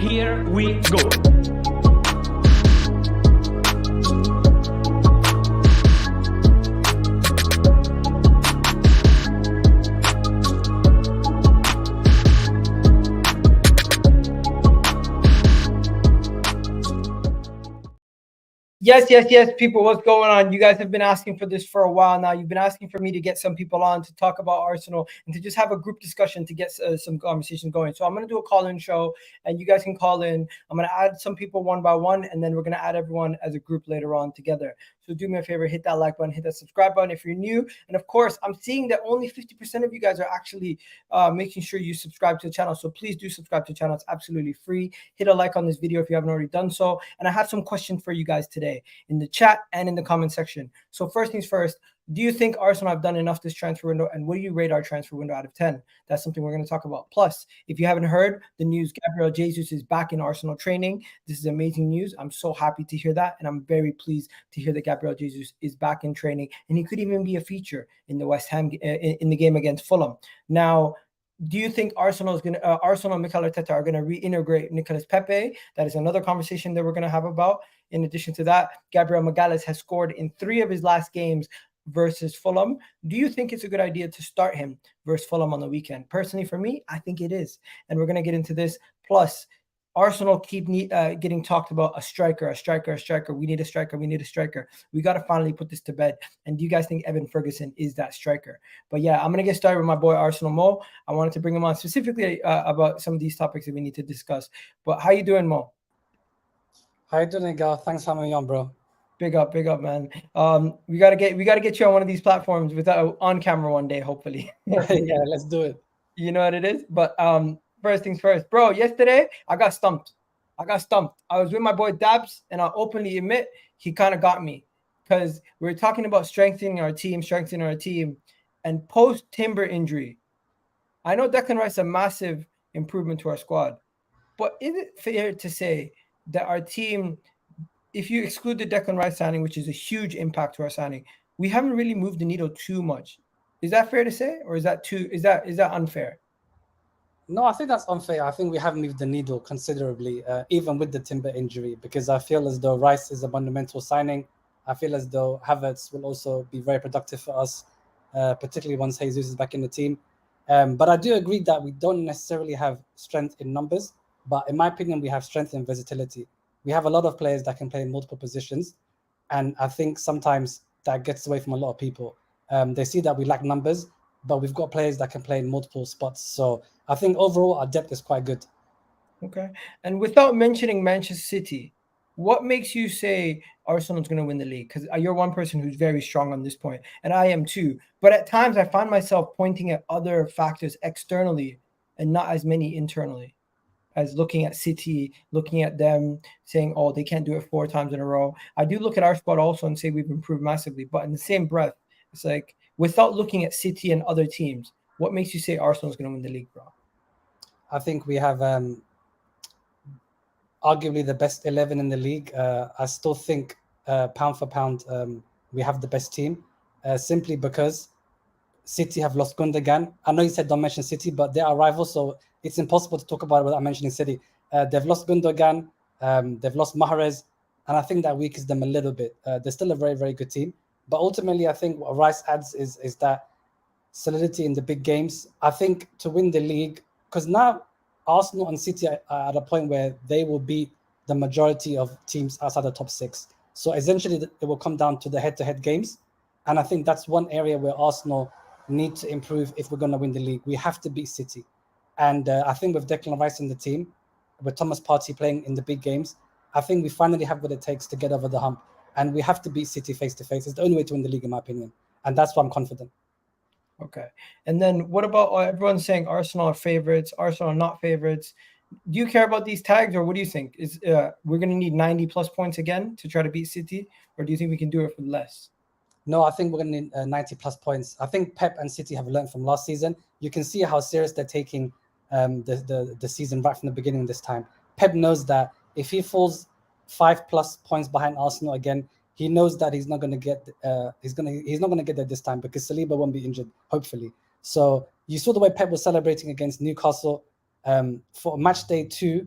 here we go. Yes, people, what's going on? You guys have been asking for this for a while now. You've been asking for me to get some people on to talk about Arsenal and to just have a group discussion to get some conversation going. So I'm going to do a call-in show, and you guys can call in. I'm going to add some people one by one, and then we're going to add everyone as a group later on together. So do me a favor, hit that like button, hit that subscribe button if you're new. And of course, I'm seeing that only 50% of you guys are actually making sure you subscribe to the channel. So please do subscribe to the channel. It's absolutely free. Hit a like on this video if you haven't already done so. And I have some questions for you guys today in the chat and in the comment section. So first things first, do you think Arsenal have done enough this transfer window? And what do you rate our transfer window out of 10? That's something we're going to talk about. Plus, if you haven't heard the news, Gabriel Jesus is back in Arsenal training. This is amazing news. I'm so happy to hear that. And I'm very pleased to hear that Gabriel Jesus is back in training. And he could even be a feature in the West Ham, in the game against Fulham. Now, do you think Arsenal and Mikel Arteta are going to reintegrate Nicolas Pepe? That is another conversation that we're going to have about. In addition to that, Gabriel Magalhaes has scored in 3 of his last games versus Fulham. Do you think it's a good idea to start him versus Fulham on the weekend? Personally, for me, I think it is. And we're going to get into this. Plus, Arsenal keep getting talked about a striker. We need a striker. We got to finally put this to bed. And do you guys think Evan Ferguson is that striker? But yeah, I'm going to get started with my boy Arsenal Mo. I wanted to bring him on specifically about some of these topics that we need to discuss. But how you doing, Mo? How you doing, Egal? Thanks for having me on, bro. Big up, man. We gotta get you on one of these platforms without on camera one day, hopefully. Yeah, let's do it. You know what it is. But first things first, bro. Yesterday I got stumped. I was with my boy Dabs, and I'll openly admit he kind of got me because we were talking about strengthening our team, and post Timber injury. I know Declan Rice a massive improvement to our squad, but is it fair to say that our team, if you exclude the Declan Rice signing, which is a huge impact to our signing, we haven't really moved the needle too much? Is that fair to say, or is that unfair? No, I think that's unfair. I think we have moved the needle considerably, even with the Timber injury, because I feel as though Rice is a fundamental signing. I feel as though Havertz will also be very productive for us, particularly once Jesus is back in the team. But I do agree that we don't necessarily have strength in numbers, but in my opinion, we have strength in versatility. We have a lot of players that can play in multiple positions, and I think sometimes that gets away from a lot of people. They see that we lack numbers, but we've got players that can play in multiple spots. So I think overall our depth is quite good. Okay. And without mentioning Manchester City, what makes you say Arsenal's going to win the league? Because you're one person who's very strong on this point, and I am too. But at times I find myself pointing at other factors externally and not as many internally, as looking at City, looking at them, saying, oh, they can't do it 4 times in a row. I do look at our squad also and say we've improved massively. But in the same breath, it's like, without looking at City and other teams, what makes you say Arsenal's going to win the league, bro? I think we have arguably the best 11 in the league. I still think pound for pound, we have the best team, simply because City have lost Gundogan. I know you said don't mention City, but they are rivals, so it's impossible to talk about it without mentioning City. They've lost Gundogan, they've lost Mahrez, and I think that weakens them a little bit. They're still a very, very good team. But ultimately, I think what Rice adds is that solidity in the big games. I think to win the league, because now Arsenal and City are at a point where they will beat the majority of teams outside the top 6. So essentially, it will come down to the head-to-head games. And I think that's one area where Arsenal need to improve if we're going to win the league. We have to beat City. And I think with Declan Rice in the team, with Thomas Partey playing in the big games, I think we finally have what it takes to get over the hump. And we have to beat City face-to-face. It's the only way to win the league, in my opinion. And that's why I'm confident. Okay. And then what about everyone saying Arsenal are favorites, Arsenal are not favorites? Do you care about these tags, or what do you think? Is we're going to need 90-plus points again to try to beat City, or do you think we can do it for less? No, I think we're going to need 90-plus points. I think Pep and City have learned from last season. You can see how serious they're taking the season right from the beginning this time. Pep knows that if he falls 5+ points behind Arsenal again, he knows that he's not going to get there this time, because Saliba won't be injured, hopefully. So you saw the way Pep was celebrating against Newcastle for match day 2.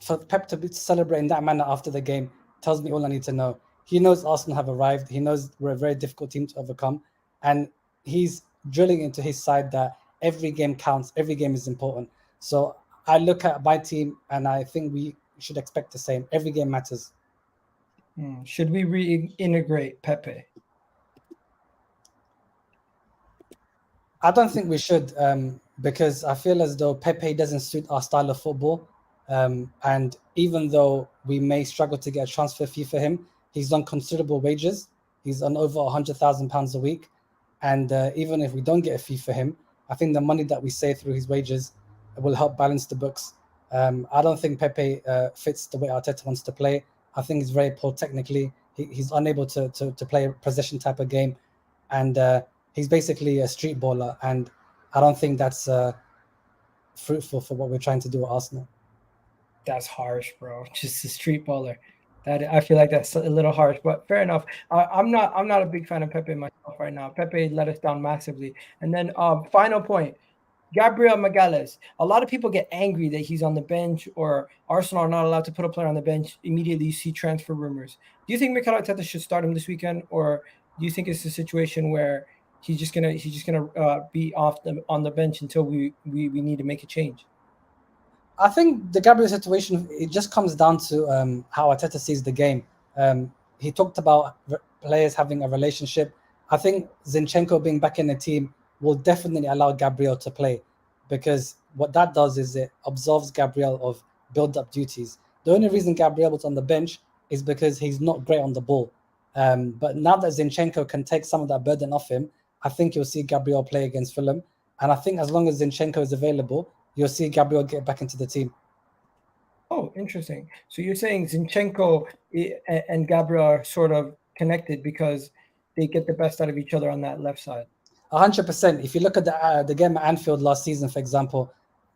for Pep to be celebrating that manner after the game tells me all I need to know. He knows Arsenal have arrived. He knows we're a very difficult team to overcome, and he's drilling into his side that every game counts, every game is important. So I look at my team and I think we should expect the same. Every game matters. Should we reintegrate Pepe? I don't think we should, because I feel as though Pepe doesn't suit our style of football. And even though we may struggle to get a transfer fee for him, he's on considerable wages. He's on over £100,000 a week. And even if we don't get a fee for him, I think the money that we save through his wages will help balance the books. I don't think Pepe fits the way Arteta wants to play. I think he's very poor technically. He's unable to play a possession type of game. And he's basically a street baller. And I don't think that's fruitful for what we're trying to do at Arsenal. That's harsh, bro. Just a street baller. That I feel like that's a little harsh, but fair enough. I'm not a big fan of Pepe myself right now. Pepe let us down massively. And then final point, Gabriel Jesus. A lot of people get angry that he's on the bench or Arsenal are not allowed to put a player on the bench. Immediately you see transfer rumors. Do you think Mikel Arteta should start him this weekend, or do you think it's a situation where he's just gonna be on the bench until we need to make a change? I think the Gabriel situation, it just comes down to how Arteta sees the game. He talked about players having a relationship. I think Zinchenko being back in the team will definitely allow Gabriel to play, because what that does is it absolves Gabriel of build-up duties. The only reason Gabriel was on the bench is because he's not great on the ball. But now that Zinchenko can take some of that burden off him, I think you'll see Gabriel play against Fulham. And I think as long as Zinchenko is available, you'll see Gabriel get back into the team. Oh, interesting. So you're saying Zinchenko and Gabriel are sort of connected because they get the best out of each other on that left side. 100%. If you look at the game at Anfield last season, for example,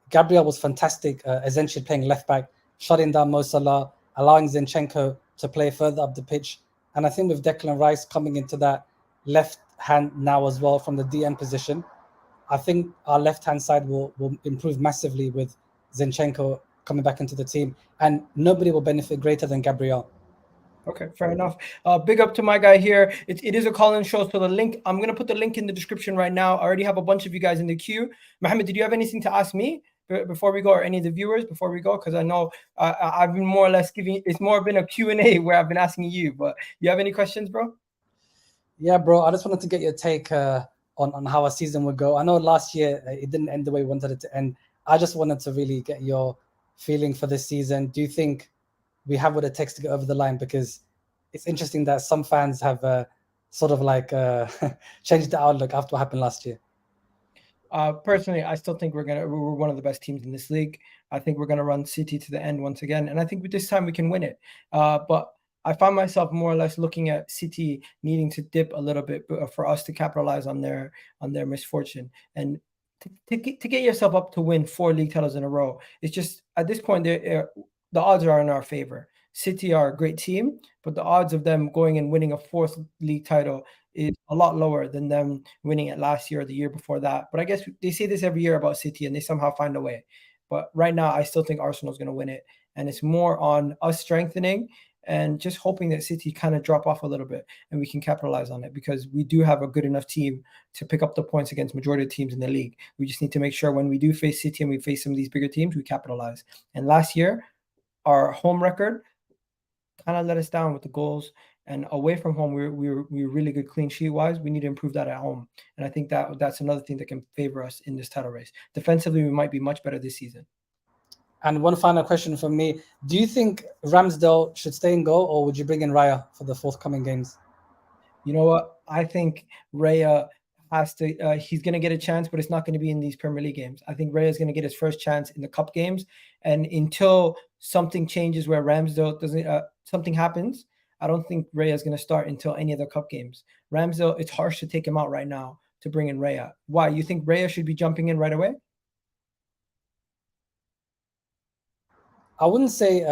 Gabriel was fantastic, essentially playing left back, shutting down Mo Salah, allowing Zinchenko to play further up the pitch. And I think with Declan Rice coming into that left hand now as well from the DM position, I think our left-hand side will improve massively with Zinchenko coming back into the team, and nobody will benefit greater than Gabriel. Okay, fair enough. Big up to my guy here. It is a call-in show, so the link, I'm going to put the link in the description right now. I already have a bunch of you guys in the queue. Mohammed, did you have anything to ask me before we go, or any of the viewers before we go? Because I know I've been more or less it's more been a Q&A where I've been asking you, but you have any questions, bro? Yeah, bro, I just wanted to get your take on how our season would go. I know last year it didn't end the way we wanted it to end. I just wanted to really get your feeling for this season. Do you think we have what it takes to get over the line? Because it's interesting that some fans have sort of like changed the outlook after what happened last year. Personally, I still think we're one of the best teams in this league. I think we're gonna run City to the end once again, and I think this time we can win it. But I find myself more or less looking at City needing to dip a little bit for us to capitalize on their misfortune, and to get yourself up to win 4 league titles in a row. It's just at this point the odds are in our favor. City are a great team, but the odds of them going and winning a 4th league title is a lot lower than them winning it last year or the year before that. But I guess they say this every year about City, and they somehow find a way. But right now, I still think Arsenal's going to win it, and it's more on us strengthening and just hoping that City kind of drop off a little bit and we can capitalize on it, because we do have a good enough team to pick up the points against majority of teams in the league. We just need to make sure when we do face City and we face some of these bigger teams, we capitalize. And last year, our home record kind of let us down with the goals, and away from home, we were really good clean sheet wise. We need to improve that at home. And I think that's another thing that can favor us in this title race. Defensively, we might be much better this season. And one final question from me. Do you think Ramsdale should stay in goal, or would you bring in Raya for the forthcoming games? You know what? I think Raya has to, he's going to get a chance, but it's not going to be in these Premier League games. I think Raya is going to get his first chance in the cup games. And until something changes where Ramsdale doesn't, something happens, I don't think Raya is going to start until any of the cup games. Ramsdale, it's harsh to take him out right now to bring in Raya. Why? You think Raya should be jumping in right away? I wouldn't say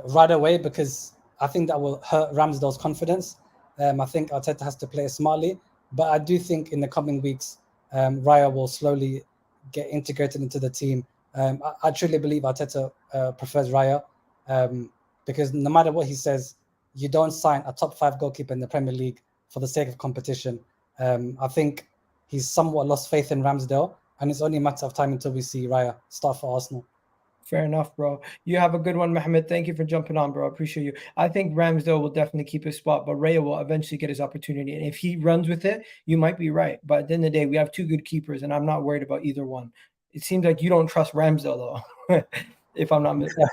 right away, because I think that will hurt Ramsdale's confidence. I think Arteta has to play it smartly, but I do think in the coming weeks, Raya will slowly get integrated into the team. I truly believe Arteta prefers Raya. because no matter what he says, you don't sign a top 5 goalkeeper in the Premier League for the sake of competition. I think he's somewhat lost faith in Ramsdale, and it's only a matter of time until we see Raya start for Arsenal. Fair enough, bro. You have a good one, Mohammed. Thank you for jumping on, bro. I appreciate you. I think Ramsdale will definitely keep his spot, but Raya will eventually get his opportunity. And if he runs with it, you might be right. But at the end of the day, we have 2 good keepers, and I'm not worried about either one. It seems like you don't trust Ramsdale, though, if I'm not mistaken.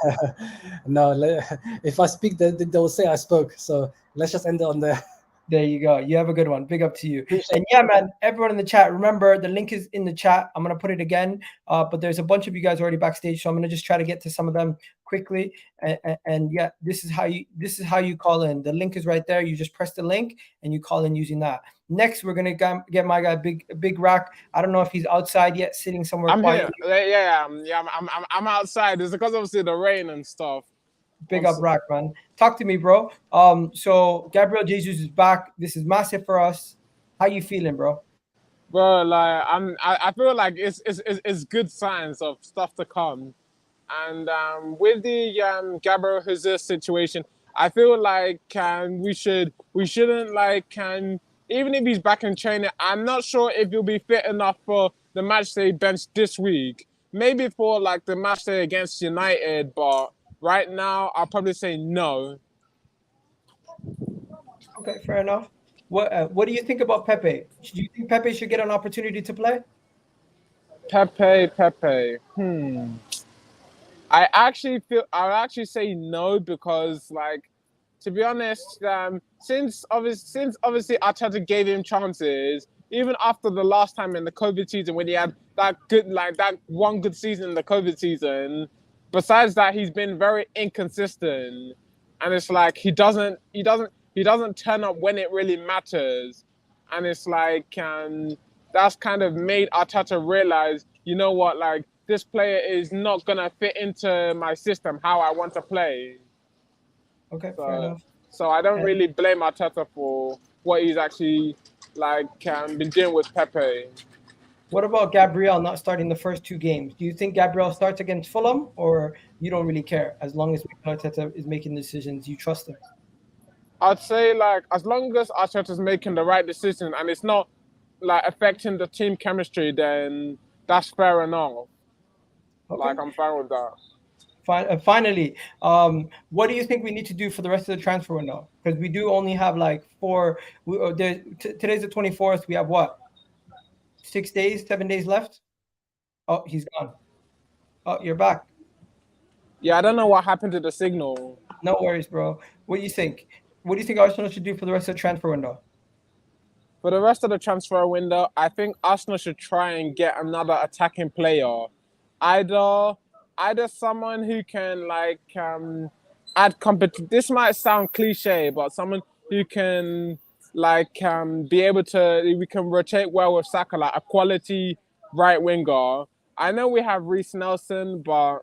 No, if I speak, they will say I spoke. So let's just end it on there. There you go. You have a good one. Big up to you. And yeah, man, everyone in the chat, remember the link is in the chat. I'm going to put it again, but there's a bunch of you guys already backstage, so I'm going to just try to get to some of them quickly. And yeah, this is how you call in. The link is right there. You just press the link and you call in using that. Next, we're going to get my guy, Big Rack. I don't know if he's outside yet, sitting somewhere I'm quiet. Here. Yeah. I'm outside. It's because obviously the rain and stuff. Big up, Rack, man. Talk to me, bro. So Gabriel Jesus is back. This is massive for us. How you feeling, bro? Bro, like I feel like it's good signs of stuff to come, and with the Gabriel Jesus situation, I feel like we shouldn't like even if he's back in training, I'm not sure if he'll be fit enough for the match day bench this week. Maybe for like the match day against United, but right now, I'll probably say no. Okay, fair enough. What do you think about Pepe? Do you think Pepe should get an opportunity to play? Pepe. I'll actually say no because, like, to be honest, since obviously Arteta gave him chances, even after the last time in the COVID season when he had that one good season in the COVID season. Besides that, he's been very inconsistent, and it's like he doesn't turn up when it really matters, and it's like that's kind of made Arteta realize, you know what, like this player is not gonna fit into my system how I want to play. Okay, fair enough. So I don't really blame Arteta for what he's actually like been doing with Pepe. What about Gabriel not starting the first 2 games? Do you think Gabriel starts against Fulham, or you don't really care? As long as Arteta is making decisions, you trust him? I'd say, like, as long as Arteta's making the right decision and it's not, like, affecting the team chemistry, then that's fair enough. Okay. Like, I'm fine with that. Finally, what do you think we need to do for the rest of the transfer window? Because we do only have, like, 4... today's the 24th. We have what? 7 days left. Oh, he's gone. Oh, you're back. Yeah, I don't know what happened to the signal. No worries, bro. What do you think? What do you think Arsenal should do for the rest of the transfer window? For the rest of the transfer window, I think Arsenal should try and get another attacking player. Either someone who can like add competition. This might sound cliche, but someone who can be able to, we can rotate well with Saka, like a quality right winger. I know we have Reece Nelson, but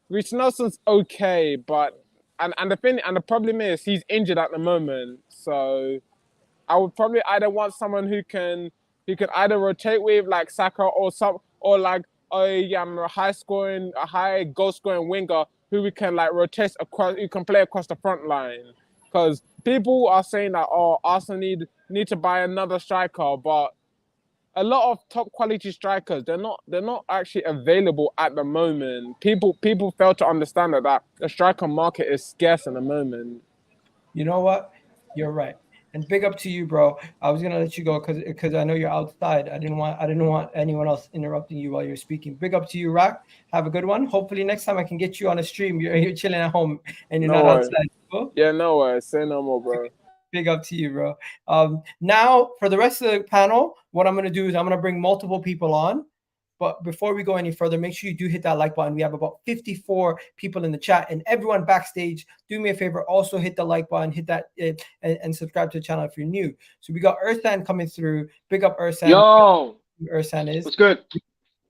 Reece Nelson's okay, but and the problem is he's injured at the moment. So I would probably either want someone who can either rotate with like Saka or like a high goal scoring winger who we can like rotate across, who can play across the front line. Because people are saying that Arsenal need to buy another striker, but a lot of top quality strikers, they're not actually available at the moment. People fail to understand that the striker market is scarce at the moment. You know what? You're right. And big up to you, bro. I was gonna let you go because I know you're outside. I didn't want anyone else interrupting you while you're speaking. Big up to you, Rack. Have a good one. Hopefully next time I can get you on a stream. You're chilling at home and you're not outside. Cool? Yeah, no worries. Say no more, bro. Big up to you, bro. Now for the rest of the panel, what I'm gonna do is I'm gonna bring multiple people on. But before we go any further, make sure you do hit that like button. We have about 54 people in the chat, and everyone backstage, do me a favor, also hit the like button, hit that and subscribe to the channel if you're new. So we got Ursan coming through. Big up Ursan. Yo, Ursan is. What's good?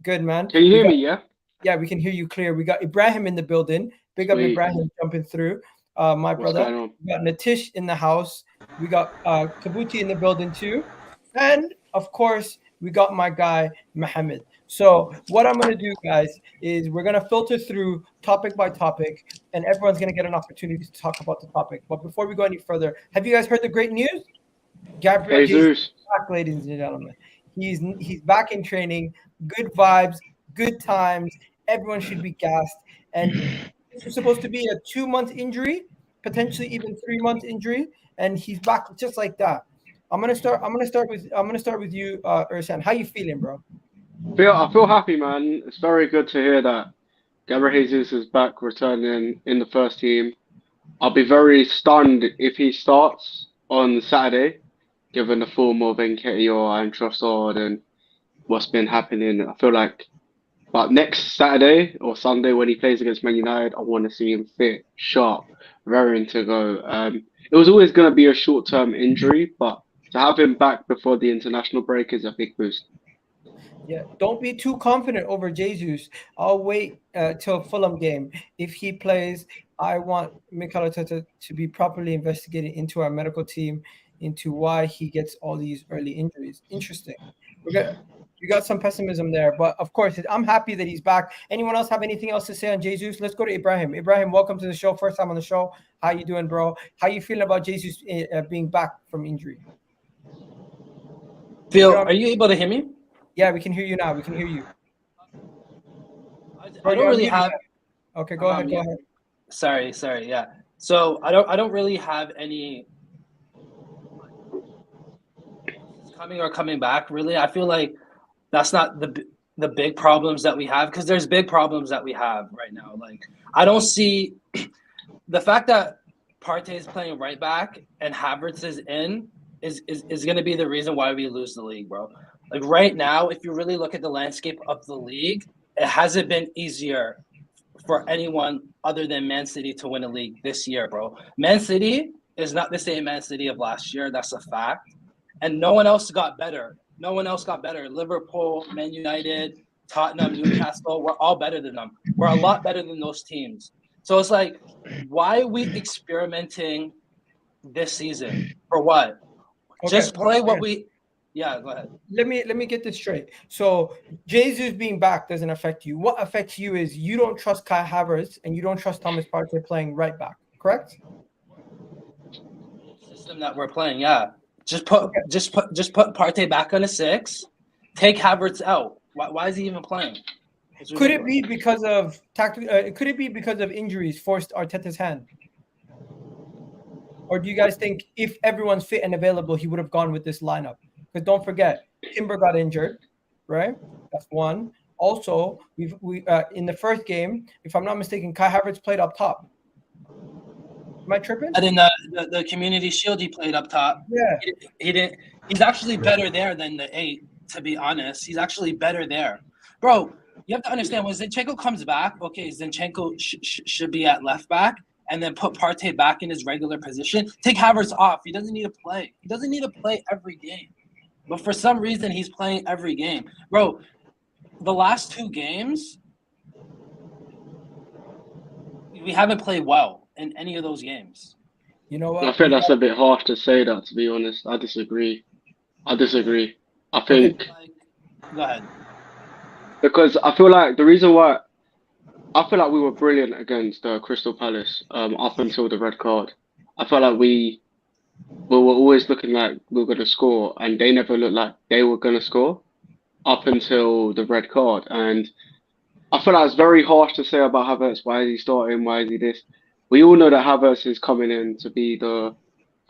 Good, man. Can you hear me? Yeah. Yeah, we can hear you clear. We got Ibrahim in the building. Big up Ibrahim jumping through. My brother. We got Natish in the house. We got Kabuti in the building too, and of course we got my guy Mohammed. So what I'm going to do, guys, is we're going to filter through topic by topic, and everyone's going to get an opportunity to talk about the topic. But before we go any further, have you guys heard the great news? Gabriel Jesus Jesus. is back, ladies and gentlemen. He's back in training. Good vibes, good times. Everyone should be gassed. And this was supposed to be a 2-month injury, potentially even 3-month injury, and he's back just like that. I'm gonna start with you, Ursan. How you feeling, bro? I feel happy, man. It's very good to hear that Gabriel Jesus is back returning in the first team. I'll be very stunned if he starts on Saturday, given the form of Nketiah and Trossard and what's been happening. I feel like, but next Saturday or Sunday when he plays against Man United, I want to see him fit, sharp, raring to go. It was always going to be a short-term injury, but to have him back before the international break is a big boost. Yeah, don't be too confident over Jesus. I'll wait till Fulham game. If he plays, I want Mikel Arteta to be properly investigated into our medical team, into why he gets all these early injuries. Interesting. You got some pessimism there, but of course, I'm happy that he's back. Anyone else have anything else to say on Jesus? Let's go to Ibrahim. Ibrahim, welcome to the show. First time on the show. How you doing, bro? How you feeling about Jesus being back from injury? Phil, are you able to hear me? Yeah, we can hear you now. We can hear you. I don't really have. Okay, go ahead. Go ahead. Sorry. Yeah. So I don't really have any coming back. Really, I feel like that's not the big problems that we have, because there's big problems that we have right now. Like, I don't see the fact that Partey is playing right back and Havertz is in is going to be the reason why we lose the league, bro. Like right now, if you really look at the landscape of the league, it hasn't been easier for anyone other than Man City to win a league this year, bro. Man City is not the same Man City of last year. That's a fact. And no one else got better. No one else got better. Liverpool, Man United, Tottenham, Newcastle, we're all better than them. We're a lot better than those teams. So it's like, why are we experimenting this season? For what? Okay, just play what we... Yeah, go ahead. Let me get this straight. So Jesus being back doesn't affect you. What affects you is you don't trust Kai Havertz and you don't trust Thomas Partey playing right back, correct? System that we're playing, yeah. Just put Partey back on a 6. Take Havertz out. Why is he even playing? Could it be because of could it be because of injuries forced Arteta's hand? Or do you guys think if everyone's fit and available, he would have gone with this lineup? Because don't forget, Timber got injured, right? That's one. Also, we in the first game, if I'm not mistaken, Kai Havertz played up top. Am I tripping? And in the Community Shield, he played up top. Yeah. He didn't. He's actually better there than the 8, to be honest. He's actually better there. Bro, you have to understand, when Zinchenko comes back, okay, Zinchenko should be at left back, and then put Partey back in his regular position. Take Havertz off. He doesn't need to play. He doesn't need to play every game. But for some reason, he's playing every game. Bro, the last 2 games, we haven't played well in any of those games. You know what? I think that's a bit harsh to say that, to be honest. I disagree. I think... Go ahead. Because I feel like the reason why... I feel like we were brilliant against Crystal Palace up until the red card. I felt like we were always looking like we were going to score, and they never looked like they were going to score up until the red card. And I feel like it's very harsh to say about Havertz. Why is he starting? Why is he this? We all know that Havertz is coming in to be for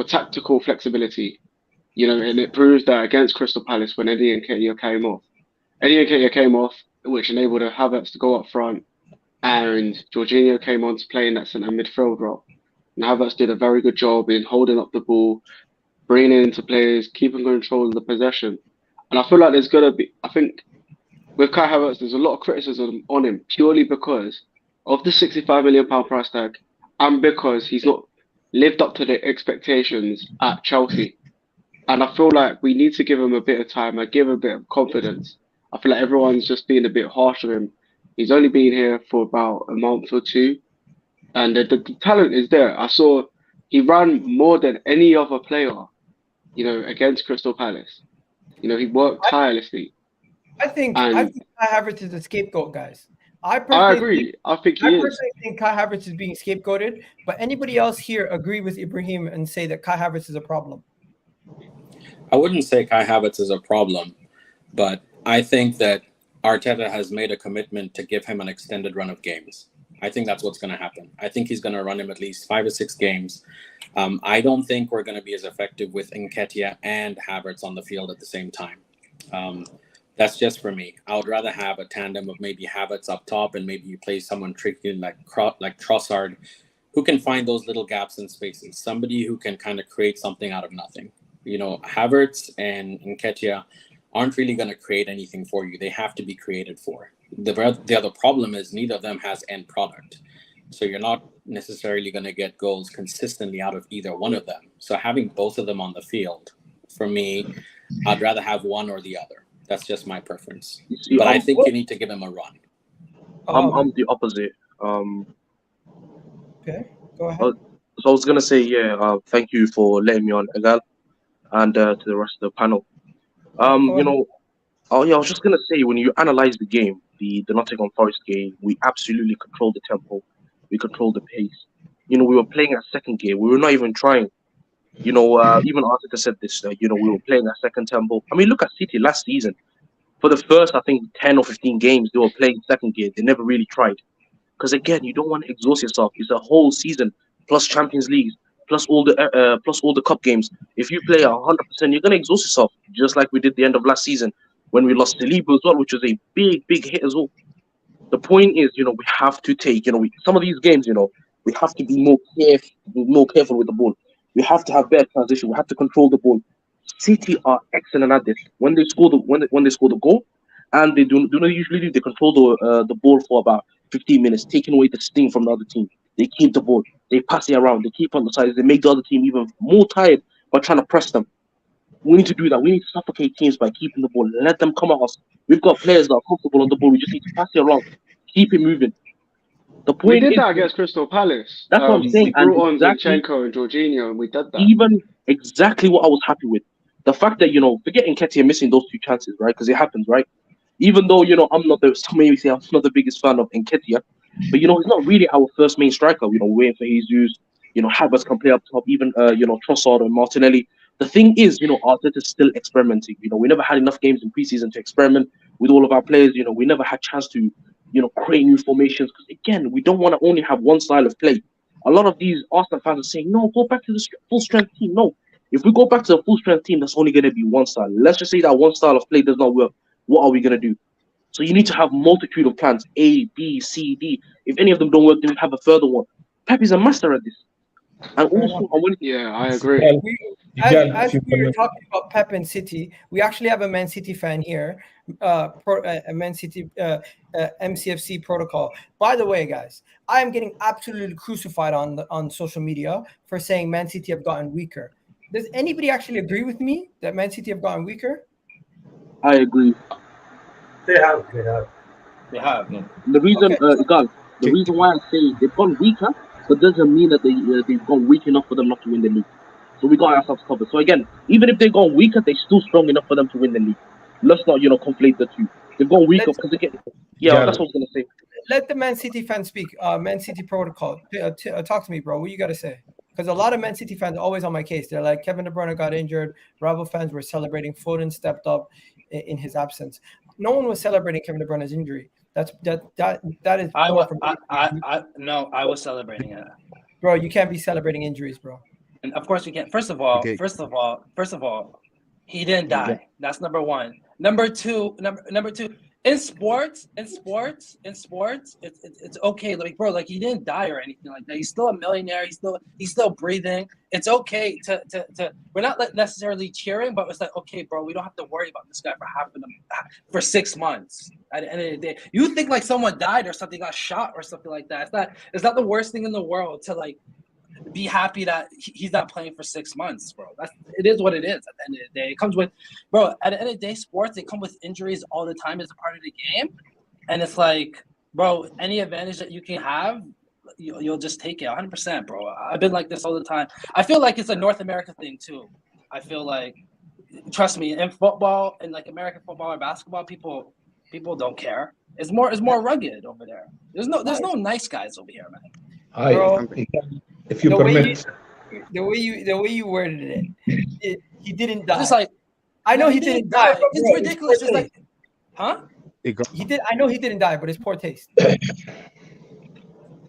tactical flexibility, and it proves that against Crystal Palace when Eddie Nketiah came off, which enabled Havertz to go up front, and Jorginho came on to play in that centre midfield role. And Havertz did a very good job in holding up the ball, bringing it into players, keeping control of the possession. And I feel like I think with Kai Havertz, there's a lot of criticism on him purely because of the £65 million price tag and because he's not lived up to the expectations at Chelsea. And I feel like we need to give him a bit of time and give him a bit of confidence. I feel like everyone's just being a bit harsh on him. He's only been here for about a month or 2. And the talent is there. I saw he ran more than any other player, against Crystal Palace. He worked tirelessly. I think And Kai Havertz is a scapegoat, guys. I I personally agree. I think I he is. personally think Kai Havertz is being scapegoated, but anybody else here agree with Ibrahim and say that Kai Havertz is a problem? I wouldn't say Kai Havertz is a problem, but I think that Arteta has made a commitment to give him an extended run of games. I think that's what's going to happen. I think he's going to run him at least 5 or 6 games. I don't think we're going to be as effective with Nketiah and Havertz on the field at the same time. That's just for me. I would rather have a tandem of maybe Havertz up top and maybe you play someone tricky like Trossard, who can find those little gaps in spaces. Somebody who can kind of create something out of nothing. You know, Havertz and Nketiah aren't really going to create anything for you. They have to be created for. The other problem is neither of them has end product. So you're not necessarily going to get goals consistently out of either one of them. So having both of them on the field, for me, I'd rather have one or the other. That's just my preference. See, But I think you need to give him a run. I'm the opposite. Okay, go ahead. So I was gonna say, thank you for letting me on, Egal, and to the rest of the panel. Go You know, I was just gonna say, when you analyze the game, the Nottingham Forest game, we absolutely controlled the tempo, we controlled the pace. You know, we were playing our second gear. We were not even trying. You know, even Arteta said this. You know, we were playing our second tempo. I mean, look at City last season. For the first, I think 10 or 15 games, they were playing second gear. They never really tried. Because again, you don't want to exhaust yourself. It's a whole season plus Champions League plus all the cup games. If you play 100%, you're gonna exhaust yourself, just like we did the end of last season when we lost Saliba as well, which was a big hit as well. The point is, you know, we have to take, you know, some of these games, you know, we have to be more careful with the ball. We have to have better transition. We have to control the ball. City are excellent at this. When they score when they score the goal, and they do not usually do, they control the ball for about 15 minutes, taking away the sting from the other team. They keep the ball, they pass it around, they keep on the sides, they make the other team even more tired by trying to press them. We need to do that. We need to suffocate teams by keeping the ball, let them come at us. We've got players that are comfortable on the ball. We just need to pass it around, keep it moving. The We point did is, that against Crystal Palace. that's what I'm saying. We brought on Exactly, Zinchenko and Jorginho, and we did that. even exactly what I was happy with. The fact that, you know, forgetting Nketiah missing those 2 chances, right? Because it happens, right? Even though, you know, some may say I'm not the biggest fan of Nketiah, but, you know, he's not really our first main striker. You know, waiting for Jesus, you know, Havertz can play up top, even, you know, Trossard and Martinelli. The thing is, you know, Arteta's still experimenting. You know, we never had enough games in preseason to experiment with all of our players. You know, we never had chance to, you know, create new formations. Because, again, we don't want to only have one style of play. A lot of these Arsenal fans are saying, no, go back to the full strength team. No, if we go back to the full strength team, that's only going to be one style. Let's just say that one style of play does not work. What are we going to do? So you need to have multitude of plans, A, B, C, D. If any of them don't work, then have a further one. Pepe's a master at this. And also, Yeah, I agree. As we were talking about Pep and City, we actually have a Man City fan here, a Man City MCFC protocol. By the way, guys, I am getting absolutely crucified on social media for saying Man City have gotten weaker. Does anybody actually agree with me that Man City have gotten weaker? I agree. They have. They have. The reason, Okay. the reason why I say they've gone weaker, but doesn't mean that they've gone weak enough for them not to win the league. So we got ourselves covered. So again, even if they've gone weaker, they're still strong enough for them to win the league. Let's not, you know, conflate the two. They've gone weaker because again, that's what I was gonna say. Let the Man City fans speak. Man City protocol. Talk to me, bro. What you got to say? Because a lot of Man City fans are always on my case. They're like, Kevin De Bruyne got injured. Rival fans were celebrating. Foden stepped up in his absence. No one was celebrating Kevin De Bruyne's injury. That is. I was celebrating it. Bro, you can't be celebrating injuries, bro. And of course we can't. First of all, he didn't die. That's number one. Number two. In sports, it's okay. Like, bro, like he didn't die or anything like that. He's still a millionaire. He's still breathing. It's okay to we're not necessarily cheering, but it's like, okay, bro, we don't have to worry about this guy for 6 months. At the end of the day, you think like someone died or something, got shot or something like that. It's not the worst thing in the world to like be happy that he's not playing for 6 months, bro. It is what it is at the end of the day. It comes with, bro, at the end of the day, sports, they come with injuries all the time as a part of the game. And it's like, bro, any advantage that you can have, you'll just take it 100%, bro. I've been like this all the time. I feel like it's a North America thing, too. I feel like trust me, in football, in like American football or basketball, people don't care. It's more rugged over there. There's no nice guys over here, man. Hi, Bro, if you the way permit. the way you worded it, he didn't die. Just like I know he didn't die. But It's bro, ridiculous. It's It's like, huh? he did. I know he didn't die, but it's poor taste.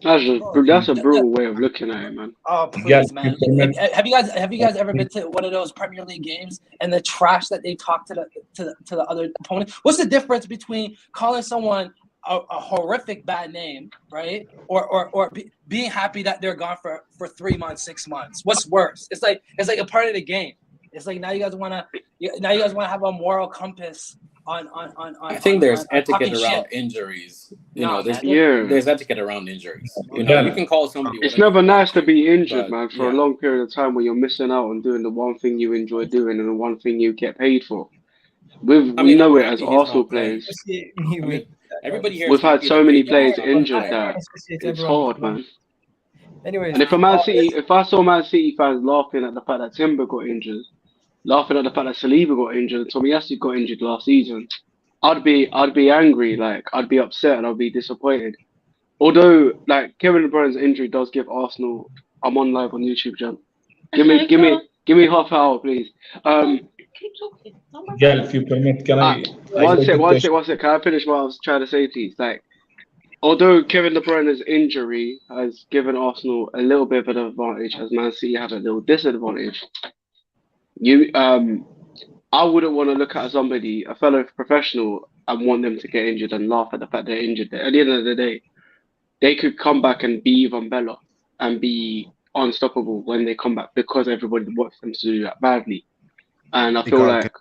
That's a brutal way of looking at it, man. Oh please, Yeah, man! Have you guys ever been to one of those Premier League games and the trash that they talk to the other opponent? What's the difference between calling someone a horrific bad name, right, or being happy that they're gone for 3 months, 6 months? What's worse? It's like a part of the game. It's like now you guys want to have a moral compass on. I think there's etiquette talking around shit. injuries. No, There's etiquette around injuries. You know, you can call somebody. It's whatever never you nice to want be injured, but, man, for a yeah. long period of time where you're missing out on doing the one thing you enjoy doing and the one thing you get paid for. We know it as Arsenal players. Everybody here. We've is had happy so that many they players get injured paid. that it's Everyone. hard, man. Anyways, And if I saw Man City fans laughing at the fact that Timber got injured, laughing at the fact that Saliba got injured, and Tomiyasu got injured last season, I'd be angry, like I'd be upset and I'd be disappointed. Although, like Kevin De Bruyne's injury does give Arsenal. I'm on live on YouTube, Jump. Give me half an hour, please. Yeah, if you permit, can I? One sec. Can I finish what I was trying to say, please? Like, although Kevin De Bruyne's injury has given Arsenal a little bit of an advantage, as Man City have a little disadvantage, I wouldn't want to look at somebody, a fellow professional, and want them to get injured and laugh at the fact they're injured. At the end of the day, they could come back and be even better and be unstoppable when they come back because everybody wants them to do that badly. And I feel like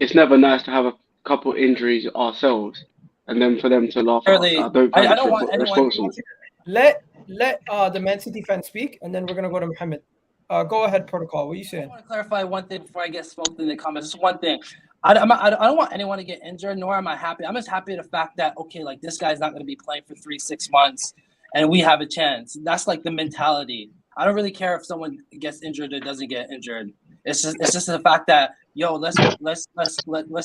it's never nice to have a couple injuries ourselves and then for them to laugh at us. I don't find it responsible. Let the Man City fans speak, and then we're gonna go to Mohammed. Go ahead, Protocol. What are you saying? I want to clarify one thing before I get smoked in the comments. Just one thing. I don't want anyone to get injured, nor am I happy. I'm just happy at the fact that, okay, like this guy's not going to be playing for 3-6 months and we have a chance. That's like the mentality. I don't really care if someone gets injured or doesn't get injured. It's just the fact that, yo, let's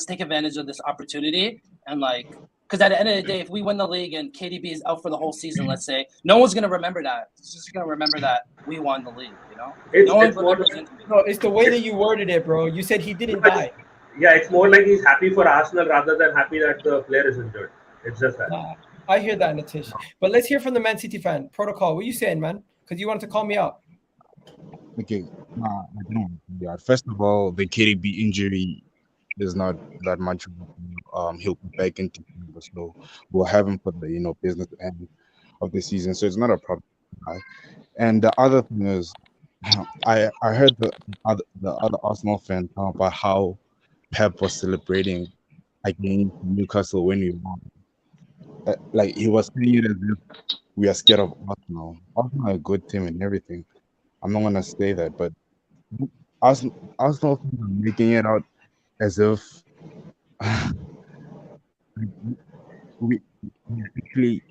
take advantage of this opportunity and like, because at the end of the day, if we win the league and KDB is out for the whole season, let's say, no one's gonna remember that. It's just gonna remember that we won the league. You know, it's the way that you worded it, bro. You said he didn't die. Yeah, it's more like he's happy for Arsenal rather than happy that the player is injured. It's just that. I hear that, Natish. But let's hear from the Man City fan. Protocol, what are you saying, man? Because you wanted to call me out. Okay, first of all, the KDB injury is not that much. He'll be back into so we'll have him for the business end of the season, so it's not a problem. And the other thing is, I heard the other Arsenal fan talk about how Pep was celebrating against Newcastle when we won. Like he was saying it as if we are scared of Arsenal. Arsenal are a good team and everything. I'm not gonna say that, but Arsenal are making it out as if we actually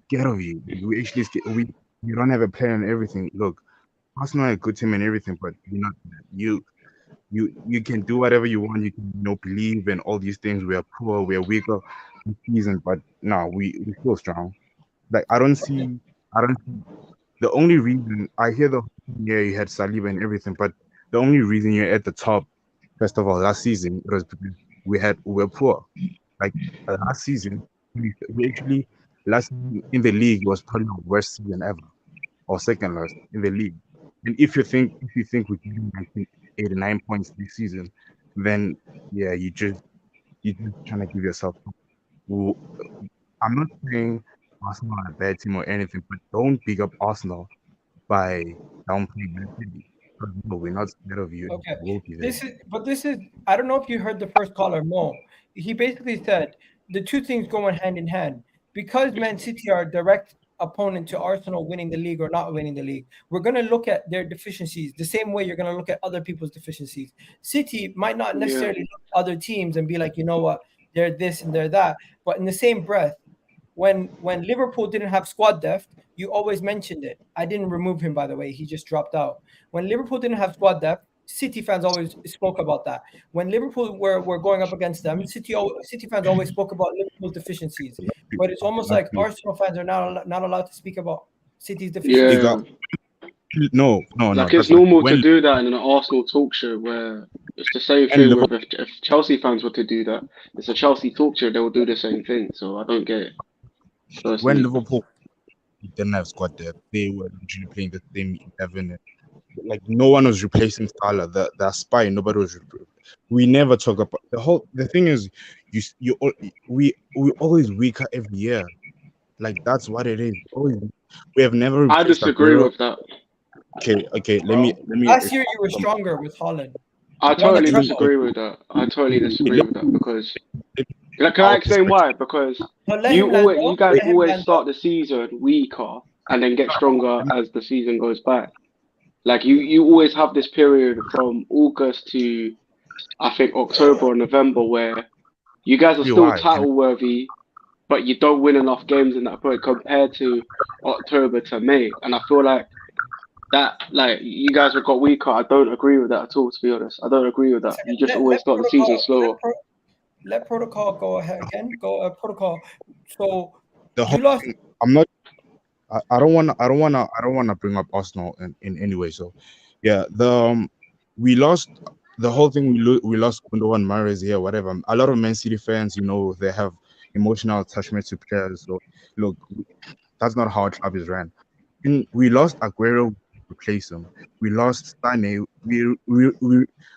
scared of you. We actually we don't have a plan and everything. Look, Arsenal are a good team and everything, but you're not you can do whatever you want. You can believe in all these things. We are poor, we are weaker this season, but no, we feel strong. Like I don't see the only reason I hear you had Saliba and everything, but the only reason you're at the top, first of all, last season was because we were poor. Like last season, we actually last in the league was probably the worst season ever, or second worst in the league. And if you think we can do 89 points this season, then yeah, you just trying to give yourself. I'm not saying Arsenal are a bad team or anything, but don't pick up Arsenal by downplaying Man City. No, we're not scared of you. Okay. We'll be there. This is. I don't know if you heard the first caller, Mo. He basically said the two things going hand in hand. Because Man City are a direct opponent to Arsenal winning the league or not winning the league, we're going to look at their deficiencies the same way you're going to look at other people's deficiencies. City might not necessarily look at other teams and be like, you know what, they're this and they're that. But in the same breath, when Liverpool didn't have squad depth, you always mentioned it. I didn't remove him, by the way. He just dropped out. When Liverpool didn't have squad depth, City fans always spoke about that. When Liverpool were going up against them, City fans always spoke about Liverpool's deficiencies. But it's almost like Arsenal fans are not allowed to speak about City's deficiencies. Yeah. No. Like that's it's normal when to do that in an Arsenal talk show where it's the same thing with if Chelsea fans were to do that. It's a Chelsea talk show, they will do the same thing. So I don't get it. when Personally. Liverpool didn't have squad depth, they were literally playing the same 11. Like no one was replacing Salah. The spy, nobody was. We never talk about the thing is, we always weaker every year. Like that's what it is. Always, we have never. I replaced disagree Aguero. with that. Okay. Let me. Last year you were stronger with Holland. I You won the totally treble. disagree with that. I totally disagree with that because can I explain why? Because No, let him land, you guys let him always land. start the season weaker and then get stronger as the season goes by. Like you always have this period from August to I think October or November where you guys are still title worthy, but you don't win enough games in that period compared to October to May. And I feel like that, like you guys have got weaker. I don't agree with that at all. To be honest, I don't agree with that. You just always start the season slower. Let protocol go ahead again. Protocol. So The whole thing, I'm not. I don't want to bring up Arsenal in any way. So, yeah, we lost the whole thing. We lost Gundogan, Mahrez here, whatever. A lot of Man City fans, they have emotional attachment to players. So, look, that's not how a club is ran. We lost Aguero, replace him. We lost Sane. We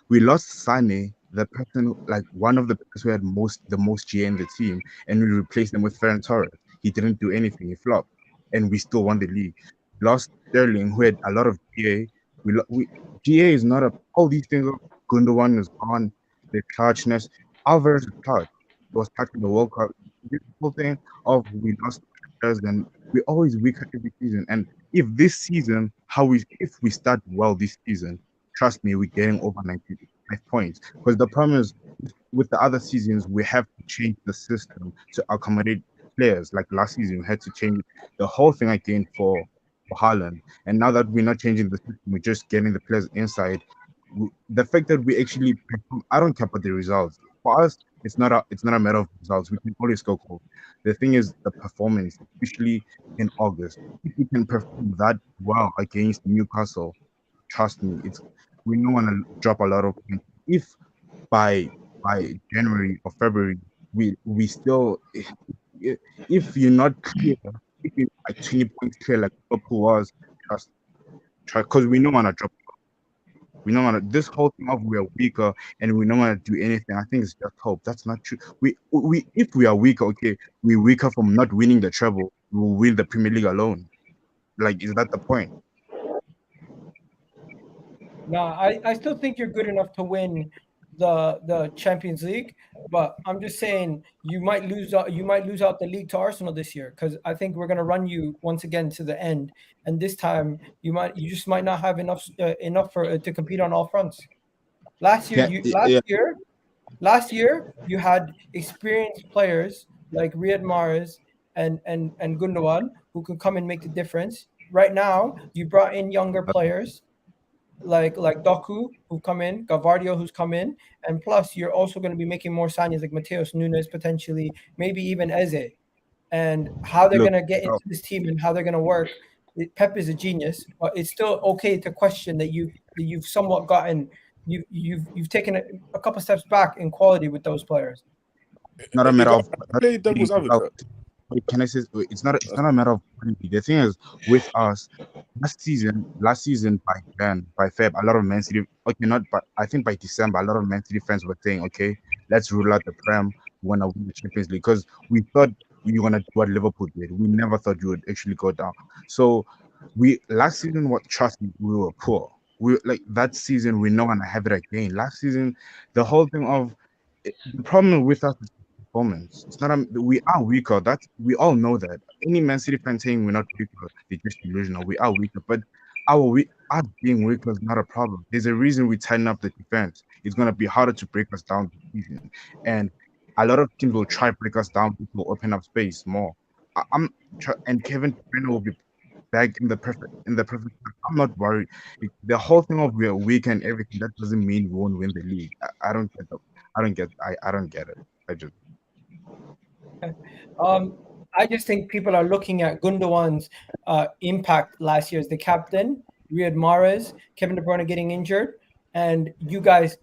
lost Sane, the person, like one of the players who had the most GA in the team, and we replaced him with Ferran Torres. He didn't do anything. He flopped. And we still won the league. Lost Sterling, who had a lot of GA. GA is not all these things. Gundogan is gone. The clutchness. Alvarez is clutch. He was touching the World Cup. This whole thing of we lost players, and we always weaker every season. And if this season, if we start well this season, trust me, we're getting over 95 points. Because the problem is with the other seasons, we have to change the system to accommodate players. Like last season, we had to change the whole thing again for Haaland. And now that we're not changing the system, we're just getting the players inside. The fact that we actually, I don't care about the results. For us, it's not a matter of results. We can always go cold. The thing is the performance, especially in August. If we can perform that well against Newcastle, trust me, we don't want to drop a lot of points. If by January or February we still, if you're not clear, if you're like 20 points clear like Liverpool was, try because we don't want to drop. We don't want to. This whole thing of we are weaker and we don't want to do anything. I think it's just hope. That's not true. If we are weaker, okay, we're weaker from not winning the treble. We will win the Premier League alone. Like, is that the point? No, I still think you're good enough to win the Champions League, but I'm just saying you might lose out the league to Arsenal this year, because I think we're going to run you once again to the end, and this time you just might not have enough to compete on all fronts. Last year you had experienced players like Riyad Mahrez and Gundogan who could come and make the difference. Right now you brought in younger players like Doku who come in, Gavardio who's come in, and plus you're also going to be making more signings like Mateus Nunes potentially, maybe even Eze. And how they're going to get into this team and how they're going to work, Pep is a genius, but it's still okay to question that you've somewhat gotten you've taken a couple steps back in quality with those players. Not a matter of play devil's advocate. Can I say it's not a matter of quality. The thing is with us last season by Feb, a lot of Man City, I think by December, a lot of Man City fans were saying, okay, let's rule out the Prem, we want to win the Champions League, because we thought we were going to do what Liverpool did. We never thought you would actually go down. So last season, trust me, we were poor. We like that season, we're not going to have it again. Last season, the whole thing of the problem with us is performance. It's not we are weaker. We all know that. Any Man City fan saying we're not weaker, they're just delusional. We are weaker, but us being weaker is not a problem. There's a reason we tighten up the defense. It's gonna be harder to break us down this season, and a lot of teams will try to break us down. People will open up space more. And Kevin De Bruyne will be back in the perfect. I'm not worried. The whole thing of we're weak and everything, that doesn't mean we won't win the league. I don't get the, I don't get it. I just I just think people are looking at Gundogan's impact last year as the captain, Riyad Mahrez, Kevin De Bruyne getting injured, and you guys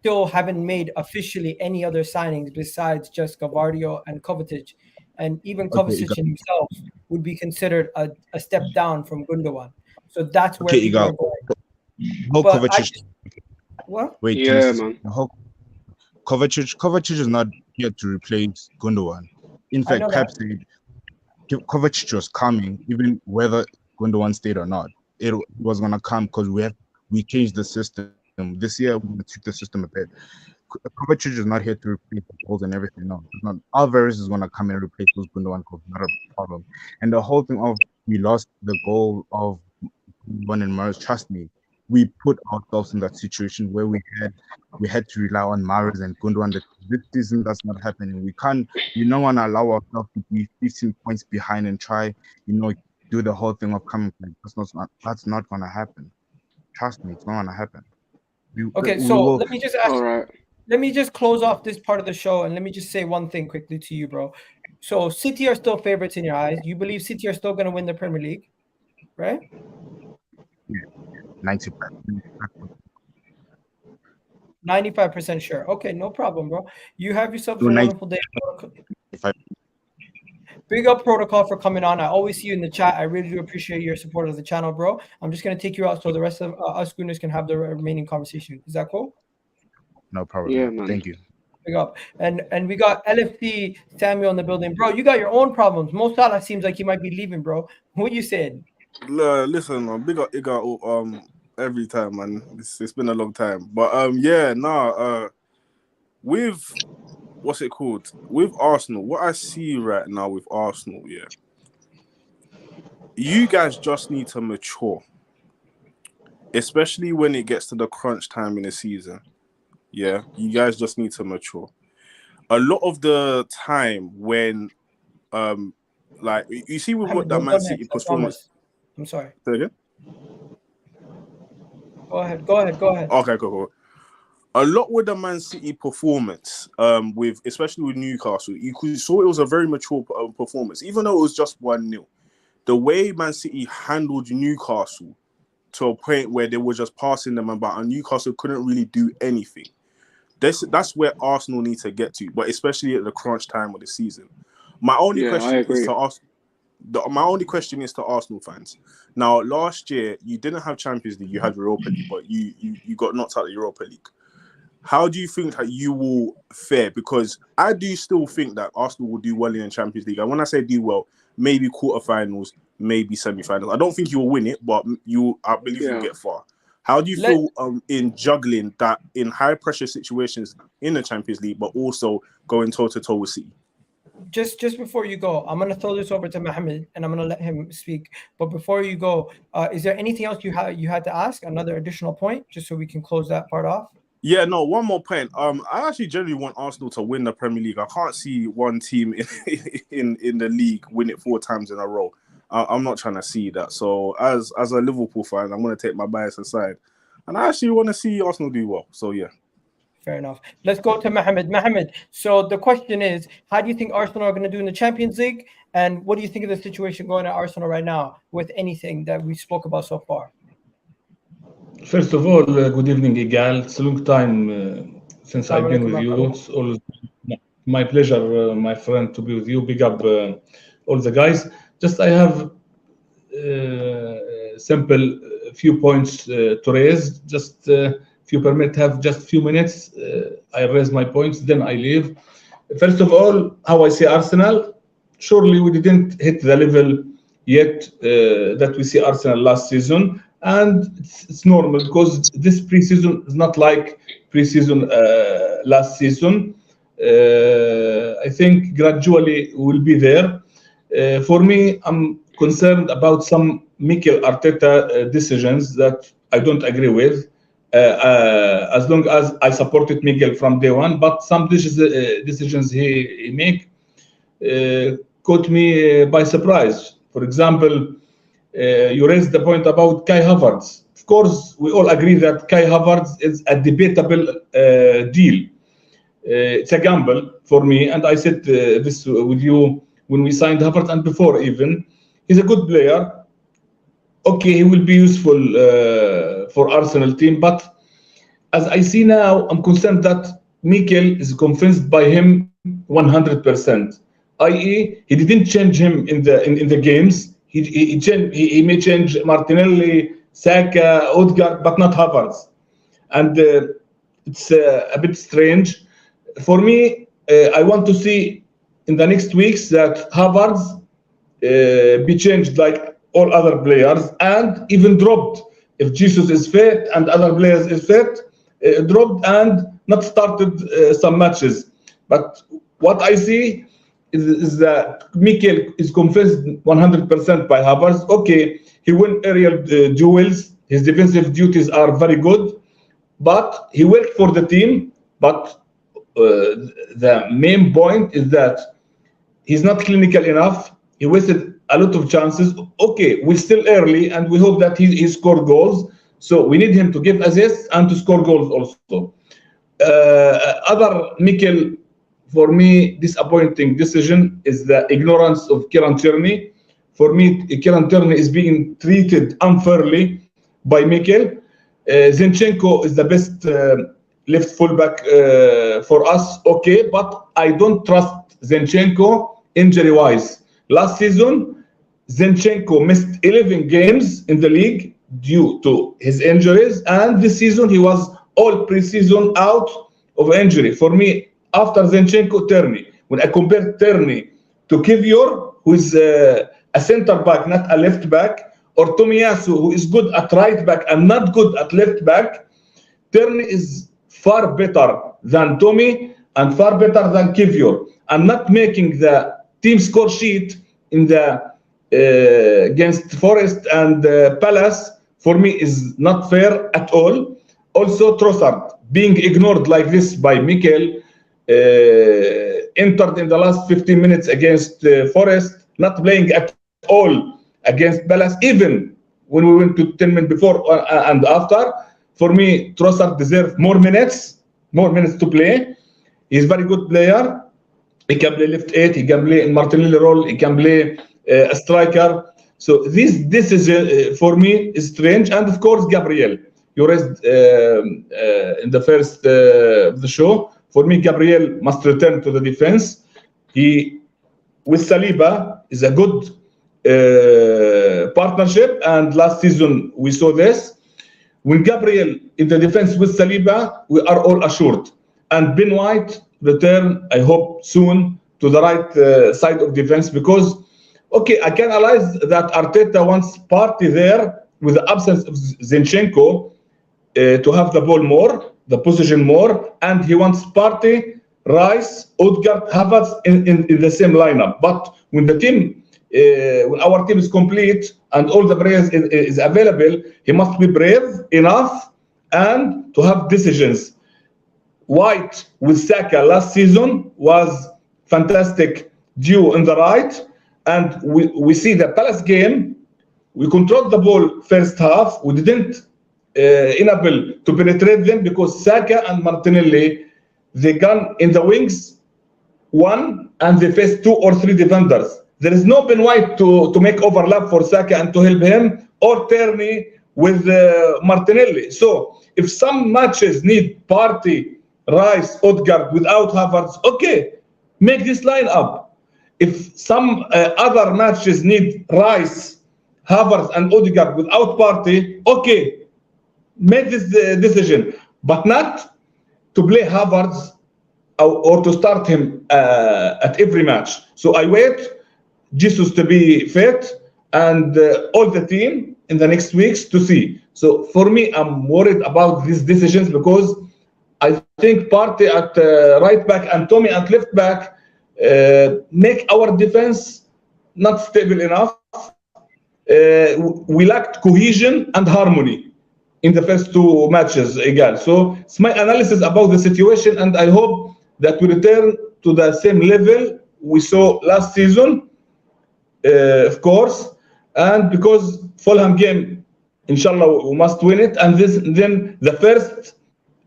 still haven't made officially any other signings besides just Gavardio and Kovacic. And even Kovacic himself would be considered a step down from Gundogan. So that's where people are going. Kovacic. What? Wait, Yeah, man. Kovacic is not here to replace Gundogan. In fact, Pep said Kovacic was coming, even whether Gundogan stayed or not. It was gonna come because we changed the system this year. We took the system a bit. Kovacic is not here to replace the goals and everything. No, it's not. Alvarez is gonna come and replace those Gundogan goals. Not a problem. And the whole thing of we lost the goal of Gundogan and Mahrez. Trust me, we put ourselves in that situation where we had to rely on Mahrez and Gundogan. This season, that's not happening. We don't want to allow ourselves to be 15 points behind and try, do the whole thing of coming back. That's not going to happen. Trust me, it's not going to happen. Let me just ask. All right. Let me just close off this part of the show, and let me just say one thing quickly to you, bro. So City are still favorites in your eyes. You believe City are still going to win the Premier League, right? Yeah, 95%. 95% sure. Okay, no problem, bro. You have yourself a wonderful day. Big up Protocol for coming on. I always see you in the chat. I really do appreciate your support of the channel, bro. I'm just going to take you out so the rest of us Gooners can have the remaining conversation. Is that cool? No problem. Yeah, man. Thank you. Big up. And we got LFC Samuel in the building. Bro, you got your own problems. Mo Salah seems like he might be leaving, bro. What you saying? Listen, man, big up Egal every time, man. It's been a long time. But with what's it called? With Arsenal, what I see right now with Arsenal, yeah. You guys just need to mature. Especially when it gets to the crunch time in the season. Yeah, you guys just need to mature. A lot of the time when like you see with what that Man City performance. I'm sorry. Say again? Go ahead. Okay, cool. A lot with the Man City performance, especially with Newcastle, you saw it was a very mature performance, even though it was just 1-0. The way Man City handled Newcastle to a point where they were just passing them about, and Newcastle couldn't really do anything. That's where Arsenal need to get to, but especially at the crunch time of the season. My only question is to Arsenal fans. Now, last year you didn't have Champions League, you had Europa League, but you got knocked out of the Europa League. How do you think that you will fare? Because I do still think that Arsenal will do well in the Champions League. And when I say do well, maybe quarterfinals, maybe semi-finals. I don't think you will win it, but I believe you'll get far. How do you feel in juggling that in high-pressure situations in the Champions League, but also going toe-to-toe with City? Just before you go, I'm going to throw this over to Mohammed, and I'm going to let him speak. But before you go, is there anything else you had to ask? Another additional point, just so we can close that part off? Yeah, no, one more point. I actually generally want Arsenal to win the Premier League. I can't see one team in the league win it 4 times in a row. I'm not trying to see that. So as a Liverpool fan, I'm going to take my bias aside. And I actually want to see Arsenal do well. So, yeah. Fair enough. Let's go to Mohammed. Mohammed, so the question is, how do you think Arsenal are going to do in the Champions League? And what do you think of the situation going at Arsenal right now with anything that we spoke about so far? First of all, good evening, Egal. It's a long time since I've been with you. It's always my pleasure, my friend, to be with you. Big up all the guys. Just I have simple few points to raise. Just if you permit, have just few minutes. I raise my points, then I leave. First of all, how I see Arsenal. Surely we didn't hit the level yet that we see Arsenal last season. And it's normal because this preseason is not like preseason last season. I think gradually we'll be there. For me, I'm concerned about some Mikel Arteta decisions that I don't agree with. As long as I supported Mikel from day one, but some decisions he make caught me by surprise. For example, you raised the point about Kai Havertz. Of course, we all agree that Kai Havertz is a debatable deal. It's a gamble for me, and I said this with you when we signed Havertz and before even. He's a good player. Okay, he will be useful for Arsenal team, but as I see now, I'm concerned that Mikel is convinced by him 100%. I.e., he didn't change him in the games. He may change Martinelli, Saka, Odegaard, but not Havertz, and it's a bit strange. For me, I want to see in the next weeks that Havertz be changed like all other players, and even dropped if Jesus is fit and other players is fit, dropped and not started some matches. But what I see is that Mikel is convinced 100% by Havertz. Okay, he won aerial duels. His defensive duties are very good, but he worked for the team. But the main point is that he's not clinical enough. He wasted a lot of chances. Okay, we're still early, and we hope that he score goals. So we need him to give assists and to score goals also. Other Mikel, for me, disappointing decision is the ignorance of Kieran Tierney. For me, Kieran Tierney is being treated unfairly by Mikel. Zinchenko is the best left fullback for us, okay, but I don't trust Zinchenko injury-wise. Last season, Zinchenko missed 11 games in the league due to his injuries, and this season he was all pre-season out of injury. For me, after Zinchenko, Tierney. When I compare Tierney to Kivior, who is a center-back, not a left-back, or Tomiyasu, who is good at right-back and not good at left-back, Tierney is far better than Tommy and far better than Kivior. And not making the team score sheet in the against Forest and Palace, for me, is not fair at all. Also, Trossard being ignored like this by Mikel, entered in the last 15 minutes against Forest, not playing at all against Palace, even when we went to 10 minutes before and after. For me, Trossard deserves more minutes to play. He's a very good player. He can play left 8, he can play in Martinelli role, he can play a striker. So this is for me is strange. And of course, Gabriel, you raised in the first of the show. For me, Gabriel must return to the defense. He, with Saliba, is a good partnership, and last season we saw this. When Gabriel in the defense with Saliba, we are all assured. And Ben White return, I hope soon, to the right side of defense, because, okay, I can analyze that Arteta wants Partey there with the absence of Zinchenko to have the ball more, the position more, and he wants Partey, Rice, Odegaard, Havertz in the same lineup. But when the team, when our team is complete and all the players is available, he must be brave enough and to have decisions. White with Saka last season was fantastic duo in the right, and we see the Palace game. We controlled the ball first half. We didn't enable to penetrate them because Saka and Martinelli, they gone in the wings one and they face 2 or 3 defenders. There is no Ben White to make overlap for Saka and to help him, or Tierney with Martinelli. So if some matches need Partey, Rice, Odegaard without Havertz, okay, make this line up. If some other matches need Rice, Havertz and Odegaard without Partey, okay, make this decision, but not to play Havertz or to start him at every match. So I wait Jesus to be fit and all the team in the next weeks to see. So for me, I'm worried about these decisions because I think Partey at right back and Tommy at left back make our defense not stable enough. We lacked cohesion and harmony in the first 2 matches, Egal. So it's my analysis about the situation, and I hope that we return to the same level we saw last season, of course. and because Fulham game, inshallah, we must win it. And then the first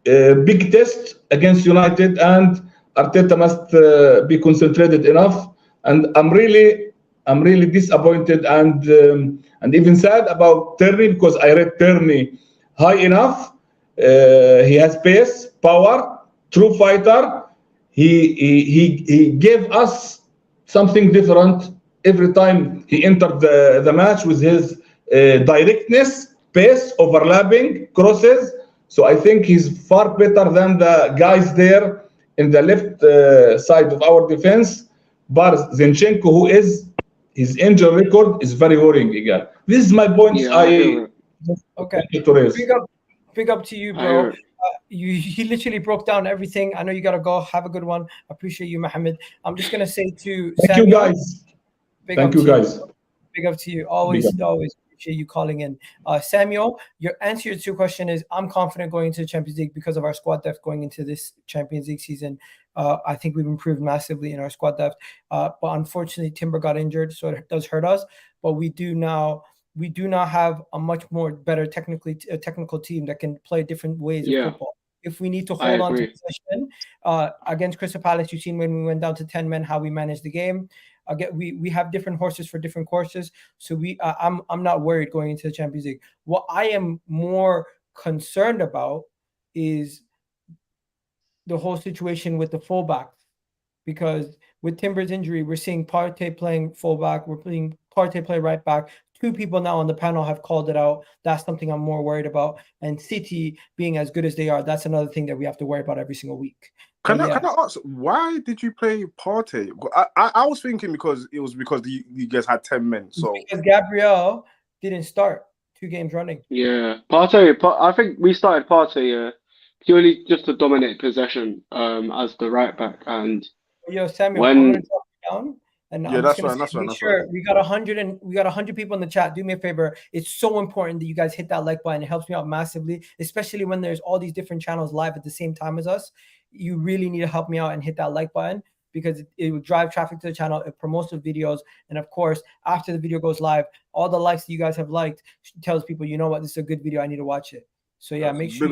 big test against United, and Arteta must be concentrated enough. And I'm really disappointed and even sad about Tierney, because I rate Tierney high enough. He has pace, power, true fighter. He gave us something different every time he entered the match with his directness, pace, overlapping, crosses. So I think he's far better than the guys there in the left side of our defense. But Zinchenko, who is his injury record is very worrying, Egal. This is my point. Yeah, Okay. To raise. Big up to you, bro. He literally broke down everything. I know you gotta go. Have a good one. Appreciate you, Mohammed. I'm just gonna say to Thank Samuel, you, guys. Thank you, guys. Big up to you. Always appreciate you calling in. Samuel, your answer to your question is I'm confident going into the Champions League because of our squad depth going into this Champions League season. I think we've improved massively in our squad depth. But unfortunately, Timber got injured, so it does hurt us. But we do now have a much more better technical team that can play different ways of football. If we need to hold on to possession against Crystal Palace, you've seen when we went down to 10 men how we managed the game. Again, we have different horses for different courses, so I'm not worried going into the Champions League. What I am more concerned about is the whole situation with the fullback, because with Timber's injury, we're seeing Partey playing fullback, we're playing Partey play right back. Two people now on the panel have called it out. That's something I'm more worried about. And City being as good as they are, that's another thing that we have to worry about every single week. Can I ask, why did you play Partey? I was thinking because you guys had 10 men. So because Gabriel didn't start 2 games running. Yeah, Partey. I think we started Partey purely just to dominate possession as the right back. And Samuel, I'm going to drop you down. And yeah, that's right. Sure, we got 100 people in the chat. Do me a favor. It's so important that you guys hit that like button. It helps me out massively, especially when there's all these different channels live at the same time as us. You really need to help me out and hit that like button, because it will drive traffic to the channel. It promotes the videos. And of course, after the video goes live, all the likes that you guys have liked tells people, you know what, this is a good video. I need to watch it. So yeah, make sure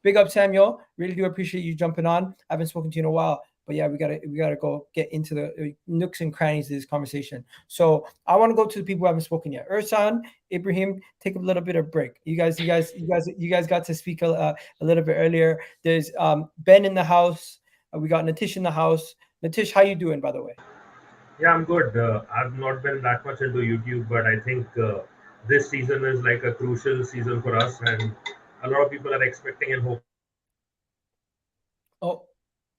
Big up, Samuel. Really do appreciate you jumping on. I haven't spoken to you in a while. But yeah, we gotta go get into the nooks and crannies of this conversation. So I want to go to the people who haven't spoken yet. Ursan, Ibrahim, take a little bit of break. You guys got to speak a little bit earlier. There's Ben in the house. We got Natish in the house. Natish, how you doing, by the way? Yeah, I'm good. I've not been that much into YouTube, but I think this season is like a crucial season for us, and a lot of people are expecting and hoping. Oh.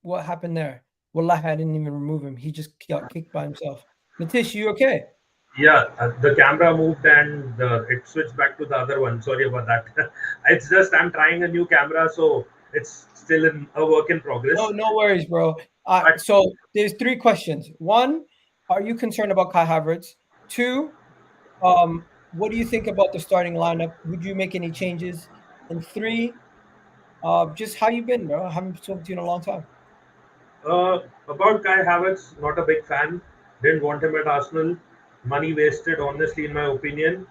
What happened there? Wallahi, I didn't even remove him. He just got kicked by himself. Natish, you okay? Yeah, the camera moved and it switched back to the other one. Sorry about that. It's just I'm trying a new camera, so it's still in a work in progress. No worries, bro. So there's 3 questions. 1, are you concerned about Kai Havertz? 2, what do you think about the starting lineup? Would you make any changes? And 3, just how you been, bro? I haven't spoken to you in a long time. About Kai Havertz, not a big fan. Didn't want him at Arsenal. Money wasted, honestly, in my opinion.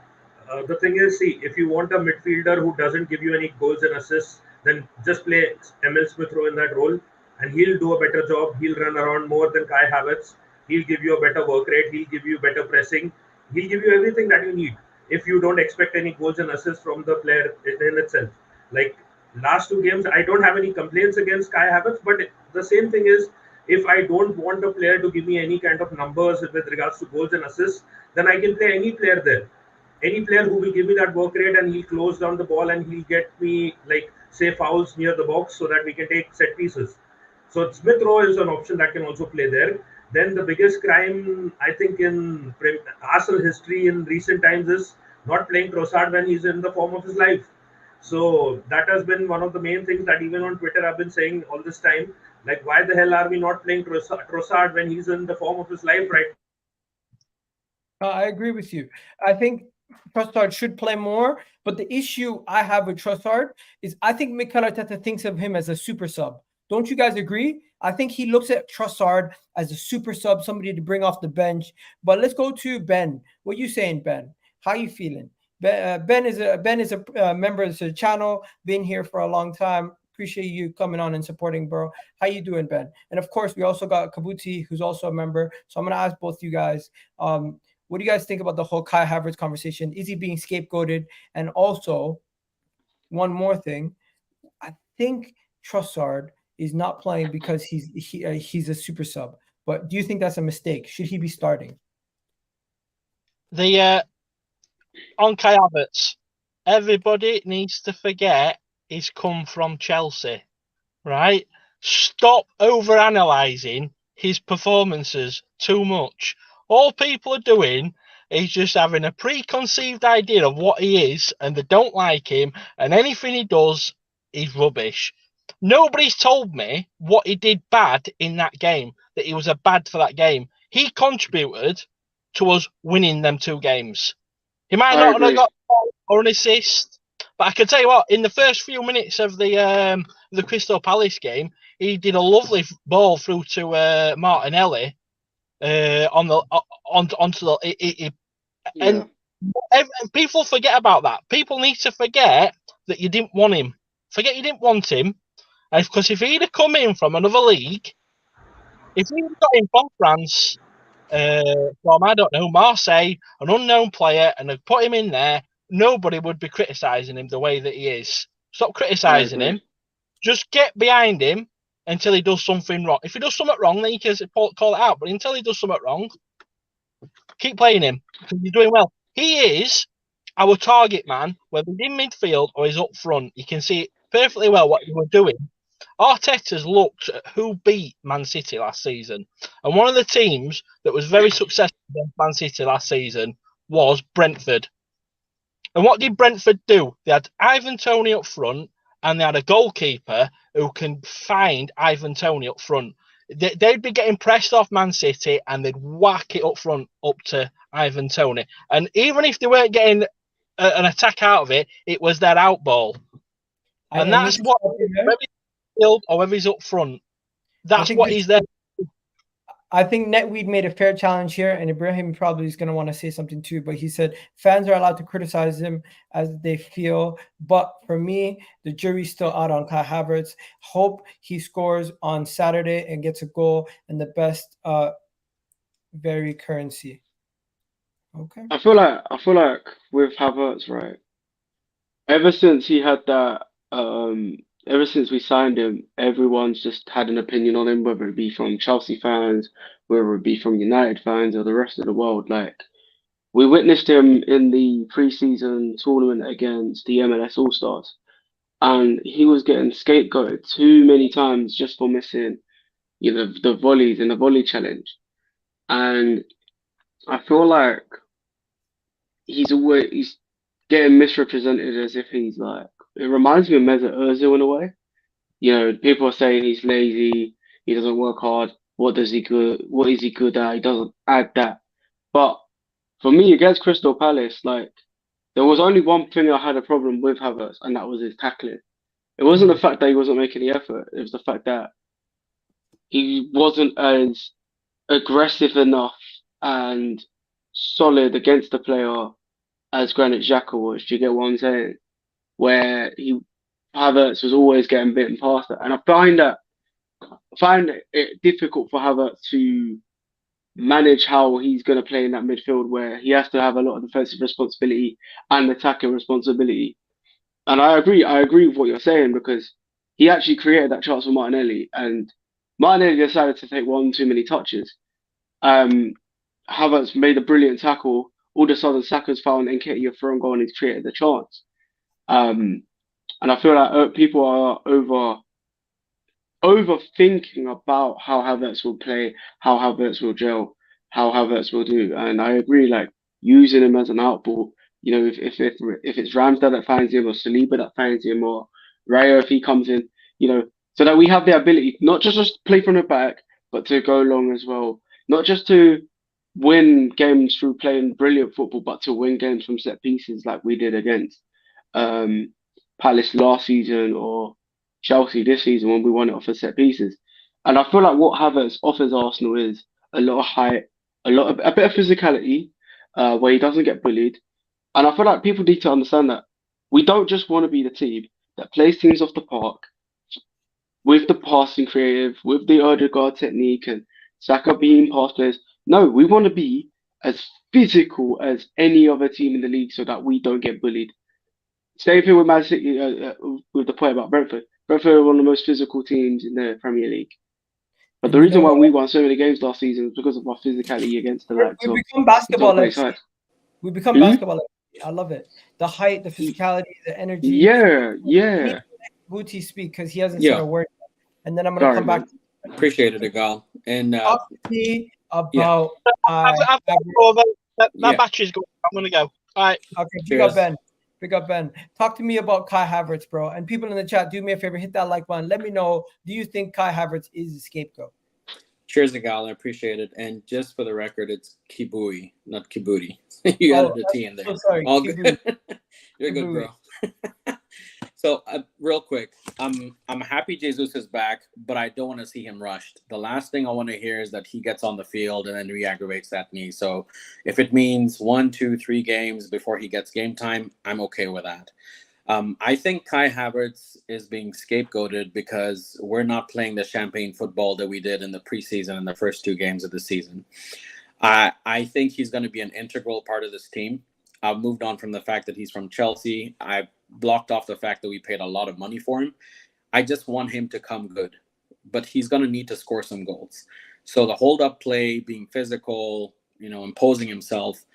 The thing is, see, if you want a midfielder who doesn't give you any goals and assists, then just play Emil Smith-Rowe in that role, and he'll do a better job. He'll run around more than Kai Havertz. He'll give you a better work rate. He'll give you better pressing. He'll give you everything that you need if you don't expect any goals and assists from the player in itself. Like, last 2 games, I don't have any complaints against Kai Havertz, but the same thing is, if I don't want a player to give me any kind of numbers with regards to goals and assists, then I can play any player there. Any player who will give me that work rate, and he'll close down the ball and he'll get me, like, say, fouls near the box so that we can take set pieces. So Smith-Rowe is an option that can also play there. Then the biggest crime, I think, in Arsenal history in recent times is not playing Trossard when he's in the form of his life. So that has been one of the main things that even on Twitter I've been saying all this time. Like, why the hell are we not playing Trossard when he's in the form of his life right now? I agree with you. I think Trossard should play more, but the issue I have with Trossard is I think Mikel Arteta thinks of him as a super sub. Don't you guys agree? I think he looks at Trossard as a super sub, somebody to bring off the bench. But let's go to Ben. What you saying, Ben? How you feeling? Ben is a member of the channel, been here for a long time. Appreciate you coming on and supporting, bro. How you doing, Ben? And of course, we also got Kabuti, who's also a member. So I'm gonna ask both you guys, what do you guys think about the whole Kai Havertz conversation? Is he being scapegoated? And also, one more thing, I think Trossard is not playing because he's a super sub. But do you think that's a mistake? Should he be starting? On Kai Havertz, everybody needs to forget he's come from Chelsea, right? Stop over-analysing his performances too much. All people are doing is just having a preconceived idea of what he is, and they don't like him, and anything he does is rubbish. Nobody's told me what he did bad in that game, that he was a bad for that game. He contributed to us winning them 2 games. He might not have got or an assist, but I can tell you what, in the first few minutes of the Crystal Palace game, he did a lovely ball through to Martinelli onto the and people forget about that. People need to forget that you didn't want him. Forget you didn't want him, because if he'd have come in from another league, if he'd got him from France, from, I don't know, Marseille, an unknown player, and had put him in there, nobody would be criticising him the way that he is. Stop criticising him. Just get behind him until he does something wrong. If he does something wrong, then you can call it out. But until he does something wrong, keep playing him, because he's doing well. He is our target man, whether he's in midfield or he's up front. You can see perfectly well what he was doing. Arteta's looked at who beat Man City last season, and one of the teams that was very successful against Man City last season was Brentford. And what did Brentford do? They had Ivan Toney up front, and they had a goalkeeper who can find Ivan Toney up front. They'd be getting pressed off Man City, and they'd whack it up front up to Ivan Toney. And even if they weren't getting an attack out of it, it was their out ball. And that's what, whether he's field or whether he's up front, that's what he's there. I think Netweed made a fair challenge here, and Ibrahim probably is going to want to say something too, but he said fans are allowed to criticize him as they feel. But for me, the jury's still out on Kai Havertz. Hope he scores on Saturday and gets a goal and the best very currency. Okay. I feel like with Havertz, right? Ever since he had that, ever since we signed him, everyone's just had an opinion on him, whether it be from Chelsea fans, whether it be from United fans, or the rest of the world. Like, we witnessed him in the preseason tournament against the MLS All Stars, and he was getting scapegoated too many times just for missing, the volleys in the volley challenge. And I feel like he's getting misrepresented as if he's like, it reminds me of Mesut Ozil in a way. People are saying he's lazy, he doesn't work hard. What is he good at? He doesn't add that. But for me, against Crystal Palace, like, there was only one thing I had a problem with Havertz, and that was his tackling. It wasn't the fact that he wasn't making the effort. It was the fact that he wasn't as aggressive enough and solid against the player as Granit Xhaka was. Do you get what I'm saying? Where Havertz was always getting bitten past it, and I find it difficult for Havertz to manage how he's going to play in that midfield, where he has to have a lot of defensive responsibility and attacking responsibility. And I agree with what you're saying, because he actually created that chance for Martinelli, and Martinelli decided to take one too many touches. Havertz made a brilliant tackle. All of a sudden, Saka's found Nketiah thrown goal, and he's created the chance. And I feel like people are overthinking about how Havertz will play, how Havertz will gel, how Havertz will do. And I agree, like, using him as an outball, if it's Ramsdale that finds him, or Saliba that finds him, or Raya if he comes in, so that we have the ability not just play from the back, but to go long as well. Not just to win games through playing brilliant football, but to win games from set pieces like we did against Palace last season, or Chelsea this season when we won it off of set pieces. And I feel like what Havertz offers Arsenal is a lot of height, a bit of physicality, where he doesn't get bullied. And I feel like people need to understand that we don't just want to be the team that plays teams off the park with the passing creative, with the Odegaard technique and Saka being pass players. No, we want to be as physical as any other team in the league so that we don't get bullied. Same thing with Man City, with the point about Brentford. Brentford are one of the most physical teams in the Premier League. But the reason why we won so many games last season is because of our physicality against the likes of we become basketball top-grade like sides. we become basketball like I love it. The height, the physicality, the energy. Yeah. Booty speak because he hasn't said a word. And then I'm gonna Sorry, come back. man. Appreciate it, Egal. And Talk to me about that battery's going. I'm gonna go. All right. Okay, big up Ben. Big up Ben. Talk to me about Kai Havertz, bro. And people in the chat, do me a favor, hit that like button. Let me know. Do you think Kai Havertz is a scapegoat? Cheers, Egal. I appreciate it. And just for the record, it's Kibui, not Kibuti. You added a T in there. So sorry. All good. You're good, bro. So real quick, I'm happy Jesus is back, but I don't want to see him rushed. The last thing I want to hear is that he gets on the field and then re-aggravates that knee. So if it means 1, 2, 3 games before he gets game time, I'm okay with that. I think Kai Havertz is being scapegoated because we're not playing the champagne football that we did in the preseason in the first 2 games of the season. I think he's going to be an integral part of this team. I've moved on from the fact that he's from Chelsea. I've blocked off the fact that we paid a lot of money for him. I just want him to come good, but he's going to need to score some goals. So the hold-up play, being physical, imposing himself,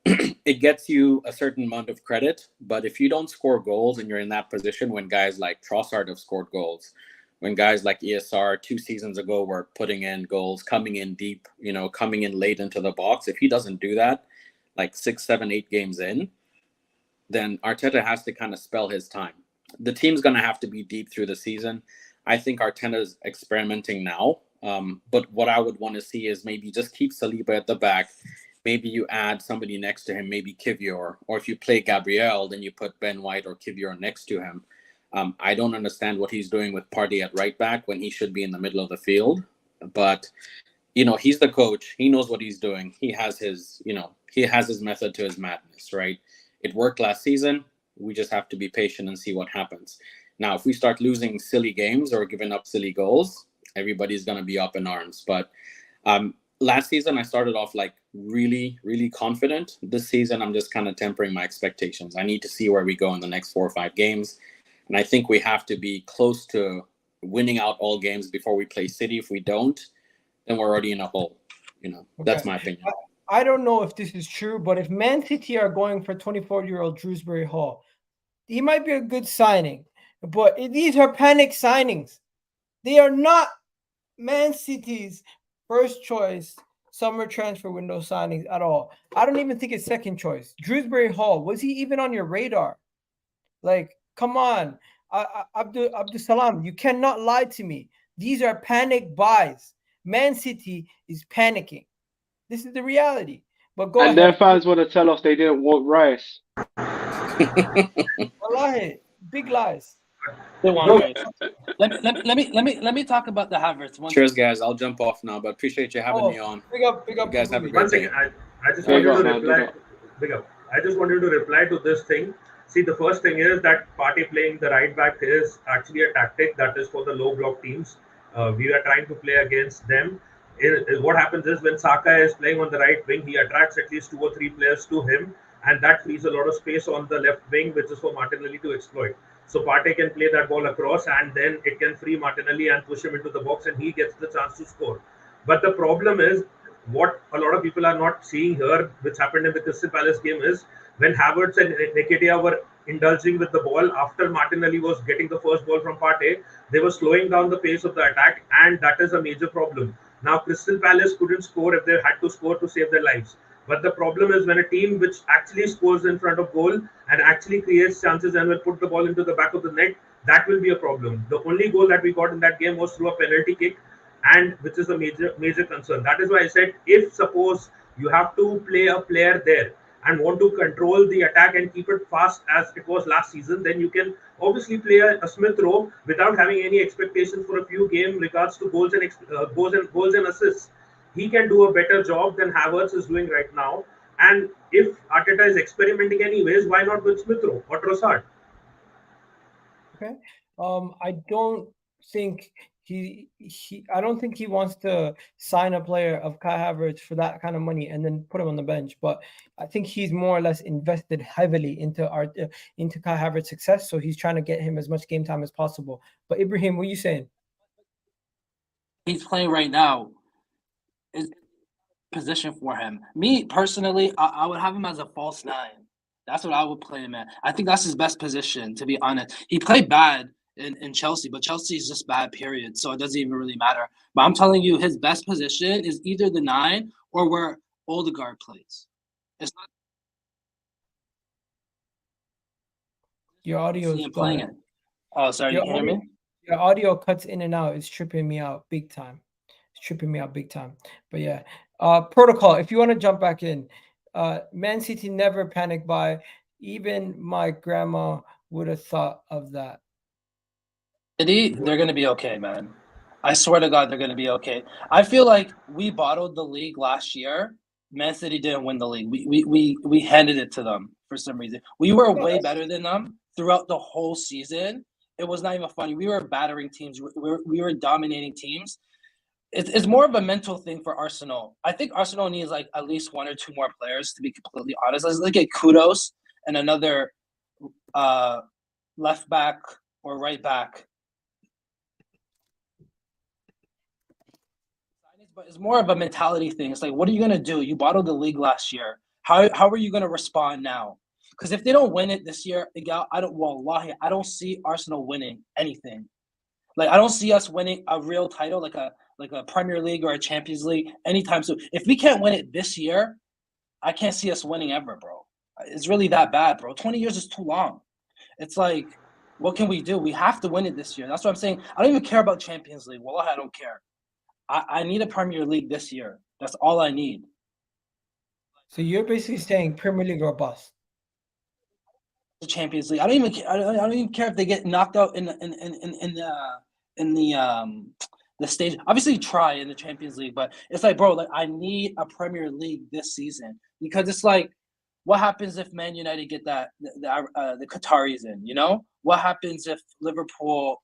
it gets you a certain amount of credit. But if you don't score goals and you're in that position when guys like Trossard have scored goals, when guys like ESR 2 seasons ago were putting in goals, coming in deep, coming in late into the box, if he doesn't do that, like 6, 7, 8 games in, then Arteta has to kind of spell his time. The team's going to have to be deep through the season. I think Arteta's experimenting now. But what I would want to see is maybe just keep Saliba at the back. Maybe you add somebody next to him, maybe Kivior. Or if you play Gabriel, then you put Ben White or Kivior next to him. I don't understand what he's doing with Partey at right back when he should be in the middle of the field. But, he's the coach. He knows what he's doing. He has his method to his madness, right? It worked last season. We just have to be patient and see what happens. Now, if we start losing silly games or giving up silly goals, everybody's going to be up in arms. But last season, I started off like really, really confident. This season, I'm just kind of tempering my expectations. I need to see where we go in the next 4 or 5 games. And I think we have to be close to winning out all games before we play City. If we don't, then we're already in a hole. That's my opinion. I don't know if this is true, but if Man City are going for 24-year-old Shrewsbury Hall, he might be a good signing. But these are panic signings. They are not Man City's first choice summer transfer window signings at all. I don't even think it's second choice. Shrewsbury Hall, was he even on your radar? Like, come on. Abdul Salam, you cannot lie to me. These are panic buys. Man City is panicking. This is the reality. But go ahead. And their fans want to tell us they didn't want Rice. Wallahi, big lies. They want let me talk about the Havertz. Cheers, guys. I'll jump off now, but appreciate you having me on. Big up. You guys have a One great day. second. I just wanted to reply. Big up. I just wanted to reply to this thing. See, the first thing is that Partey playing the right back is actually a tactic that is for the low block teams. We are trying to play against them. What happens is when Saka is playing on the right wing, he attracts at least 2 or 3 players to him, and that frees a lot of space on the left wing, which is for Martinelli to exploit. So Partey can play that ball across, and then it can free Martinelli and push him into the box, and he gets the chance to score. But the problem is, what a lot of people are not seeing here, which happened in the Crystal Palace game, is when Havertz and Nketiah were indulging with the ball after Martinelli was getting the first ball from Partey, they were slowing down the pace of the attack, and that is a major problem. Now, Crystal Palace couldn't score if they had to score to save their lives. But the problem is when a team which actually scores in front of goal and actually creates chances and will put the ball into the back of the net, that will be a problem. The only goal that we got in that game was through a penalty kick, and which is a major concern. That is why I said, if suppose you have to play a player there and want to control the attack and keep it fast as it was last season, then you can obviously play a Smith Rowe without having any expectations for a few games regards to goals and assists. He can do a better job than Havertz is doing right now. And if Arteta is experimenting anyways, why not with Smith Rowe or Trossard? Okay. I don't think I don't think he wants to sign a player of Kai Havertz for that kind of money and then put him on the bench. But I think he's more or less invested heavily into Kai Havertz's success. So he's trying to get him as much game time as possible. But Ibrahim, what are you saying? He's playing right now is position for him. Me personally, I would have him as a false nine. That's what I would play him at. I think that's his best position, to be honest. He played bad in Chelsea, but Chelsea is just bad, period. So it doesn't even really matter. But I'm telling you, his best position is either the 9 or where Odegaard plays. It's not your audio is playing it. Oh, sorry, you can hear me? Your audio cuts in and out. It's tripping me out big time. But yeah, protocol. If you want to jump back in, Man City never panic buy. Even my grandma would have thought of that. City, they're going to be okay, man. I swear to God, they're going to be okay. I feel like we bottled the league last year. Man City didn't win the league. We handed it to them for some reason. We were way better than them throughout the whole season. It was not even funny. We were battering teams. We were dominating teams. It's more of a mental thing for Arsenal. I think Arsenal needs like at least 1 or 2 more players, to be completely honest. Let's look at Kudos and another left back or right back. But it's more of a mentality thing. It's like, what are you going to do? You bottled the league last year. How are you going to respond now? Because if they don't win it this year, Egal, I don't see Arsenal winning anything. Like, I don't see us winning a real title, like a Premier League or a Champions League anytime soon. If we can't win it this year, I can't see us winning ever, bro. It's really that bad, bro. 20 years is too long. It's like, what can we do? We have to win it this year. That's what I'm saying. I don't even care about Champions League. Well, I don't care. I need a Premier League this year. That's all I need. So you're basically saying Premier League or bust. The Champions League. I don't even care if they get knocked out in the stage. Obviously, try in the Champions League, but it's like, bro, like I need a Premier League this season because it's like, what happens if Man United get the Qataris in? You know, what happens if Liverpool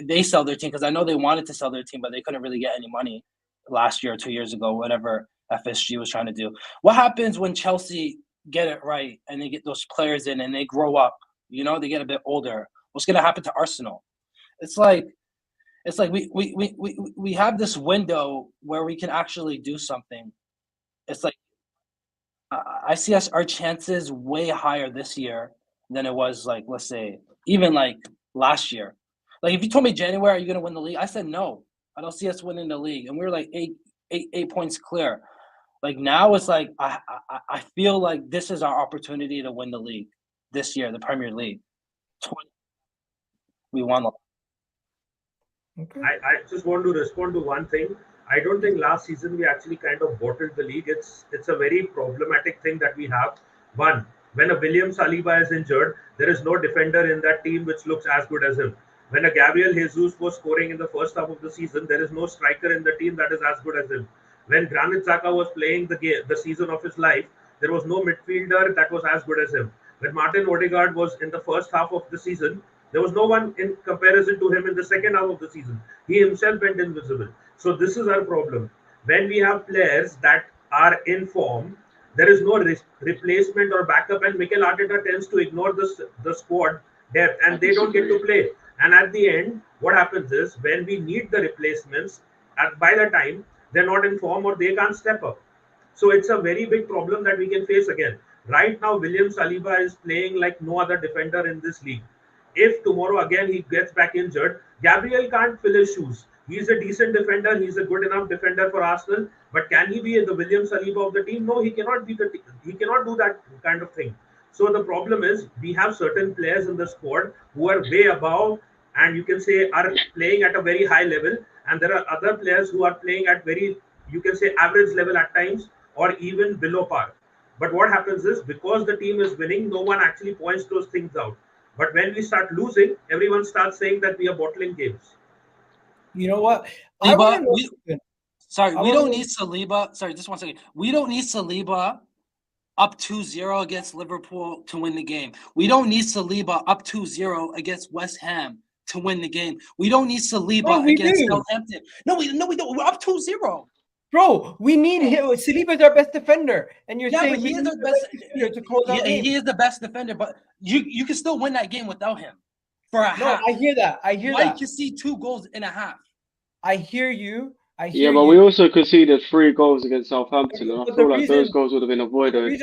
they sell their team? Because I know they wanted to sell their team, but they couldn't really get any money last year or 2 years ago, whatever FSG was trying to do. What happens when Chelsea get it right and they get those players in and they grow up? You know, they get a bit older. What's going to happen to Arsenal? It's like we have this window where we can actually do something. It's like I see our chances way higher this year than it was, like, let's say, even like last year. Like, if you told me January, are you going to win the league? I said no. I don't see us winning the league. And we were like eight points clear. Like, now it's like I feel like this is our opportunity to win the league this year, the Premier League. We won. Okay. I just want to respond to one thing. I don't think last season we actually kind of bottled the league. It's a very problematic thing that we have. One, when a William Saliba is injured, there is no defender in that team which looks as good as him. When a Gabriel Jesus was scoring in the first half of the season, there is no striker in the team that is as good as him. When Granit Xhaka was playing the season of his life, there was no midfielder that was as good as him. When Martin Odegaard was in the first half of the season, there was no one in comparison to him in the second half of the season. He himself went invisible. So this is our problem. When we have players that are in form, there is no replacement or backup, and Mikel Arteta tends to ignore the squad depth, and they don't get to play. And at the end, what happens is when we need the replacements, by the time they're not in form or they can't step up. So it's a very big problem that we can face again. Right now, William Saliba is playing like no other defender in this league. If tomorrow again he gets back injured, Gabriel can't fill his shoes. He's a decent defender. He's a good enough defender for Arsenal. But can he be the William Saliba of the team? No, he cannot be he cannot do that kind of thing. So the problem is we have certain players in the squad who are way above and you can say are playing at a very high level. And there are other players who are playing at very, you can say, average level at times or even below par. But what happens is because the team is winning, no one actually points those things out. But when we start losing, everyone starts saying that we are bottling games. You know what? I want to know. We don't need Saliba. Sorry, just 1 second. We don't need Saliba up 2-0 against Liverpool to win the game. We don't need Saliba up 2-0 against West Ham to win the game. We don't need Saliba against Southampton. No, we don't. We're up 2-0. Bro, we need him. Saliba's our best defender, and you're saying he is our best defender to close out games. He is the best defender, but you can still win that game without him for a half. I hear that. Why you can see 2 goals in a half? I hear you. But we also conceded 3 goals against Southampton, and I feel like those goals would have been avoided if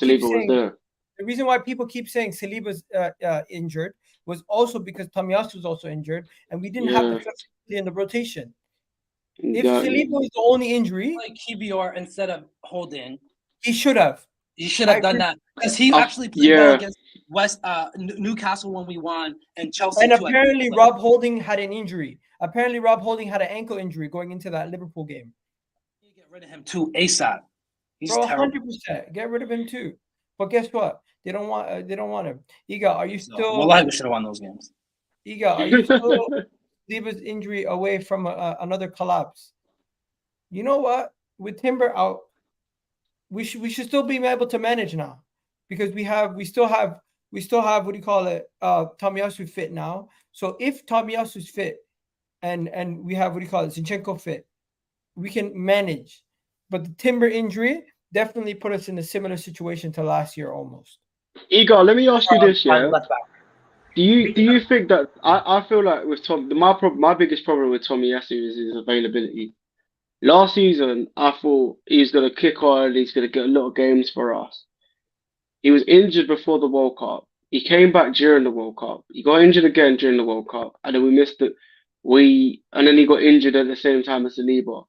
Saliba was there. The reason why people keep saying Saliba's injured was also because Tomiyasu was also injured, and we didn't have the flexibility in the rotation. If Saliba was the only injury, like Kivior instead of Holding, he should have. He should have done that because he actually played well against Newcastle when we won, and Chelsea. And apparently, Rob Holding had an injury. Apparently, Rob Holding had an ankle injury going into that Liverpool game. Get rid of him too ASAP. He's terrible. 100%. Get rid of him too. But guess what? They don't want him. Egal, are you still? Well, we should have won those games. Egal, are you still Saliba's injury away from another collapse? You know what? With Timber out, we should still be able to manage now, because we still have what do you call it? Tomiyasu fit now. So if Tomiyasu's fit, and we have what do you call it? Zinchenko fit, we can manage. But the Timber injury definitely put us in a similar situation to last year almost. Egal, let me ask you this, yeah. Do you think that I feel like with Tom, my biggest problem with Tomiyasu is his availability. Last season, I thought he's going to kick on, he's going to get a lot of games for us. He was injured before the World Cup. He came back during the World Cup. He got injured again during the World Cup, and then we missed it. And then he got injured at the same time as Saliba.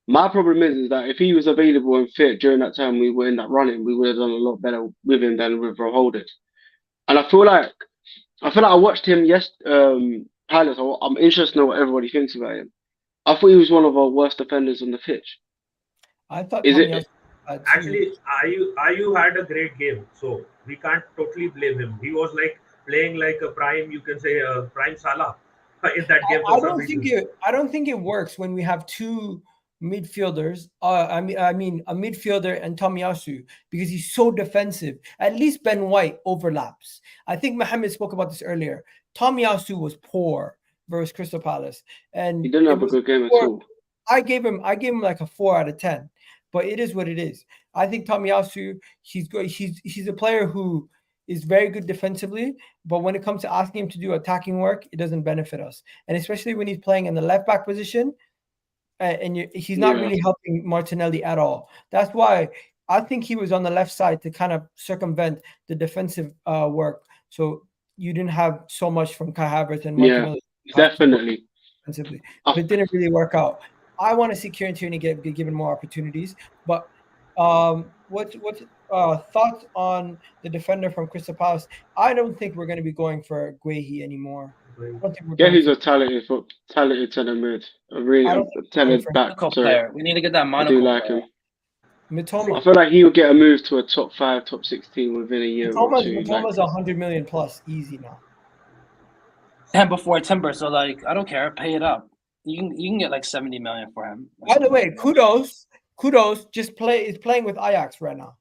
My problem is that if he was available and fit during that time we were in that running, we would have done a lot better with him than with Holding. And I feel like I watched him Palace. I'm interested to know what everybody thinks about him. I thought he was one of our worst defenders on the pitch. I thought actually Ayu had a great game, so we can't totally blame him. He was like playing like a prime, you can say a prime Salah in that game. I don't think it works when we have 2 midfielders. I mean a midfielder and Tomiyasu, because he's so defensive. At least Ben White overlaps. I think Mohammed spoke about this earlier. Tomiyasu was poor versus Crystal Palace, and he didn't have a good game at all. I gave him like a 4 out of 10, but it is what it is. I think Tomiyasu, he's good. He's a player who is very good defensively, but when it comes to asking him to do attacking work, it doesn't benefit us, and especially when he's playing in the left back position. And he's not really helping Martinelli at all. That's why I think he was on the left side to kind of circumvent the defensive work. So you didn't have so much from Kai Havertz and Martinelli. Yeah, definitely. Defensively. But it didn't really work out. I want to see Kieran Tierney get given more opportunities. But what's thoughts on the defender from Crystal Palace? I don't think we're going to be going for Guehi anymore. He's a talented center mid. A really talented back. Player. We need to get that Monaco. I do like him. Mitoma. I feel like he would get a move to a top 5, top 16 within a year or two. Mitoma's 100 million plus easy now. And before Timber, so like I don't care, pay it up. You can get like 70 million for him. By the way, kudos is playing with Ajax right now.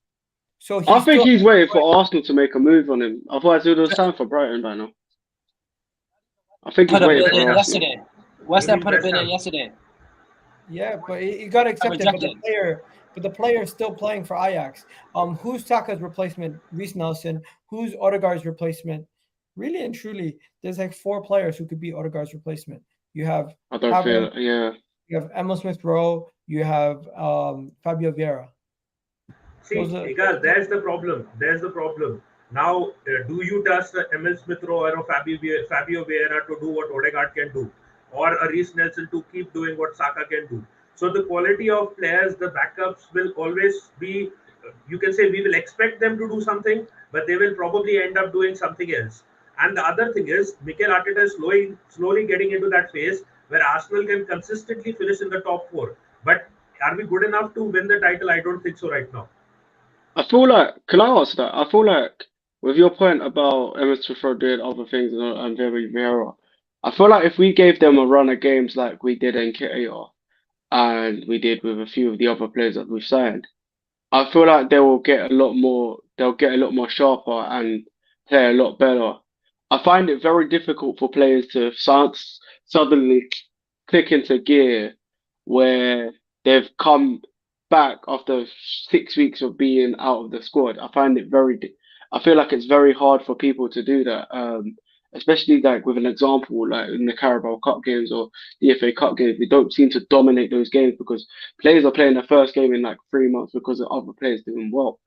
So I think he's waiting for Arsenal to make a move on him. Otherwise, it would have signed for Brighton by now. I think he's waiting for yesterday. West Ham put a bid in yesterday. Yeah, but he got accepted. But the player is still playing for Ajax. Who's Saka's replacement? Reece Nelson. Who's Odegaard's replacement? Really and truly, there's like 4 players who could be Odegaard's replacement. You have You have Emil Smith-Rowe. You have Fabio Vieira. See, Egal, there's the problem. Now, do you trust Emil Smith-Rowe or Fabio Vieira to do what Odegaard can do, or a Reece Nelson to keep doing what Saka can do? So the quality of players, the backups will always be. You can say we will expect them to do something, but they will probably end up doing something else. And the other thing is, Mikel Arteta is slowly getting into that phase where Arsenal can consistently finish in the top 4. But are we good enough to win the title? I don't think so right now. I feel like, can I ask that? I feel like with your point about Emerson Smith-Rowe doing other things and Vieira, I feel like if we gave them a run of games like we did in Nketiah and we did with a few of the other players that we've signed, I feel like they will get a lot more. They'll get a lot more sharper and play a lot better. I find it very difficult for players to suddenly click into gear where they've come back after 6 weeks of being out of the squad. I find it I feel like it's very hard for people to do that. Especially like with an example like in the Carabao Cup games or the FA Cup games, we don't seem to dominate those games because players are playing their first game in like 3 months because of other players doing well.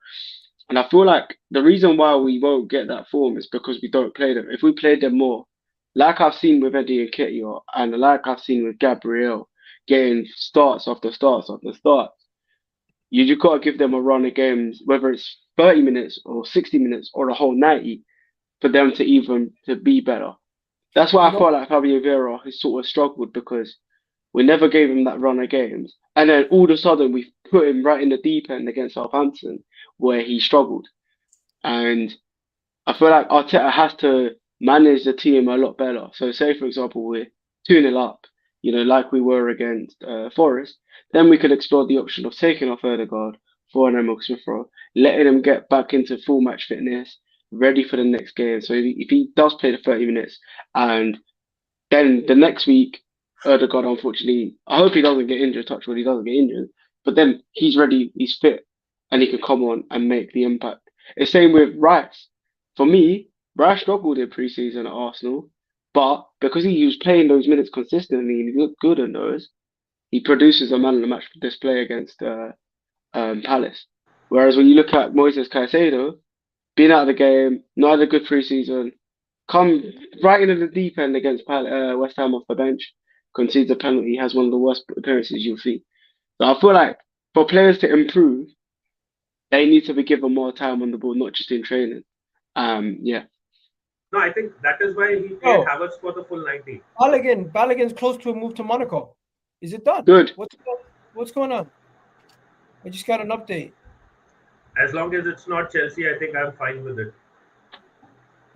And I feel like the reason why we won't get that form is because we don't play them. If we played them more, like I've seen with Eddie and Nketiah, and like I've seen with Gabriel, getting starts after starts after starts, you just got to give them a run of games, whether it's 30 minutes or 60 minutes or the whole 90, for them to be better. That's why I feel like Fabio Vieira has sort of struggled because we never gave him that run of games. And then all of a sudden we put him right in the deep end against Southampton where he struggled. And I feel like Arteta has to manage the team a lot better. So say, for example, we're 2-0 up, like we were against Forest, then we could explore the option of taking off Odegaard for an Emerson Smith-Rowe, letting him get back into full match fitness, ready for the next game. So if he does play the 30 minutes and then the next week, Odegaard, unfortunately, I hope he doesn't get injured, touch wood, he doesn't get injured, but then he's ready, he's fit, and he can come on and make the impact. It's same with Rice. For me, Rice struggled in pre-season at Arsenal, but because he was playing those minutes consistently and he looked good in those, he produces a man of the match display against Palace. Whereas when you look at Moises Caicedo, being out of the game, not had a good pre-season, come right into the deep end against West Ham off the bench, concedes a penalty, has one of the worst appearances you'll see. So I feel like for players to improve, they need to be given more time on the ball, not just in training. Yeah. No, I think that is why he played Havertz for the full 90. Balogun's close to a move to Monaco. Is it done? Good. What's going on? I just got an update. As long as it's not Chelsea, I think I'm fine with it.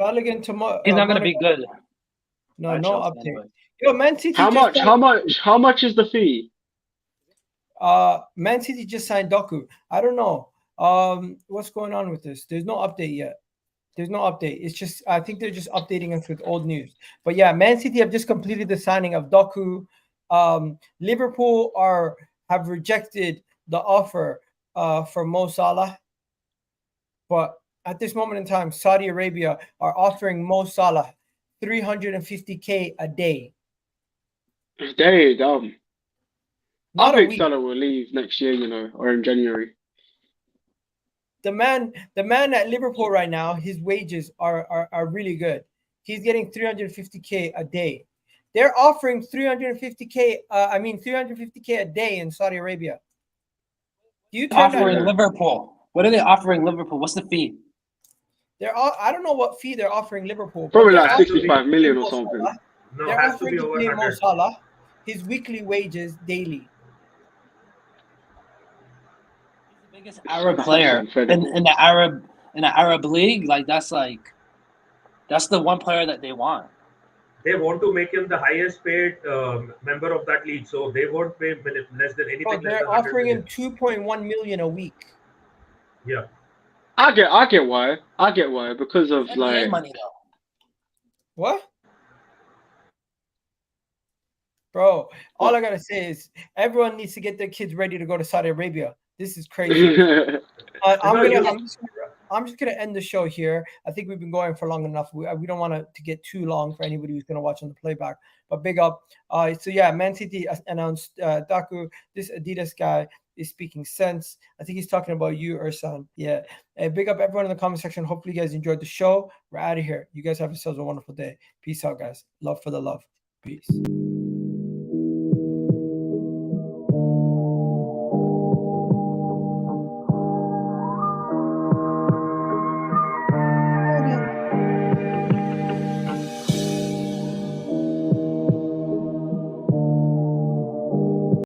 Balogun tomorrow. He's not going to be good. No update. Anyway. Yo, Man City. How much is the fee? Man City just signed Doku. I don't know. What's going on with this? There's no update yet. There's no update. It's just I think they're just updating us with old news. But yeah, Man City have just completed the signing of Doku. Liverpool have rejected the offer for Mo Salah. But at this moment in time, Saudi Arabia are offering Mo Salah $350K a day. They dumb. Not I a think week. Salah will leave next year, or in January. The man at Liverpool right now, his wages are really good. He's getting $350K a day. They're offering $350K a day in Saudi Arabia. Do you offering Liverpool? What are they offering Liverpool? What's the fee? I don't know what fee they're offering Liverpool. Probably like 65 million or something. No, They're has to be offering to over pay Mo 100. Salah his weekly wages daily. Biggest Arab player in the Arab league, that's the one player that they want. They want to make him the highest paid member of that league, so they won't pay less than anything. They're offering him 2.1 million a week. Yeah, I get why. Because of NBA money though. What? Bro, all I gotta say is everyone needs to get their kids ready to go to Saudi Arabia. This is crazy. I'm just gonna end the show here. I think we've been going for long enough. We don't want to get too long for anybody who's gonna watch on the playback. But big up. So yeah, Man City announced Daku. This Adidas guy is speaking sense. I think he's talking about you, Ursan. Yeah. Big up everyone in the comment section. Hopefully you guys enjoyed the show. We're out of here. You guys have yourselves a wonderful day. Peace out, guys. Love for the love. Peace.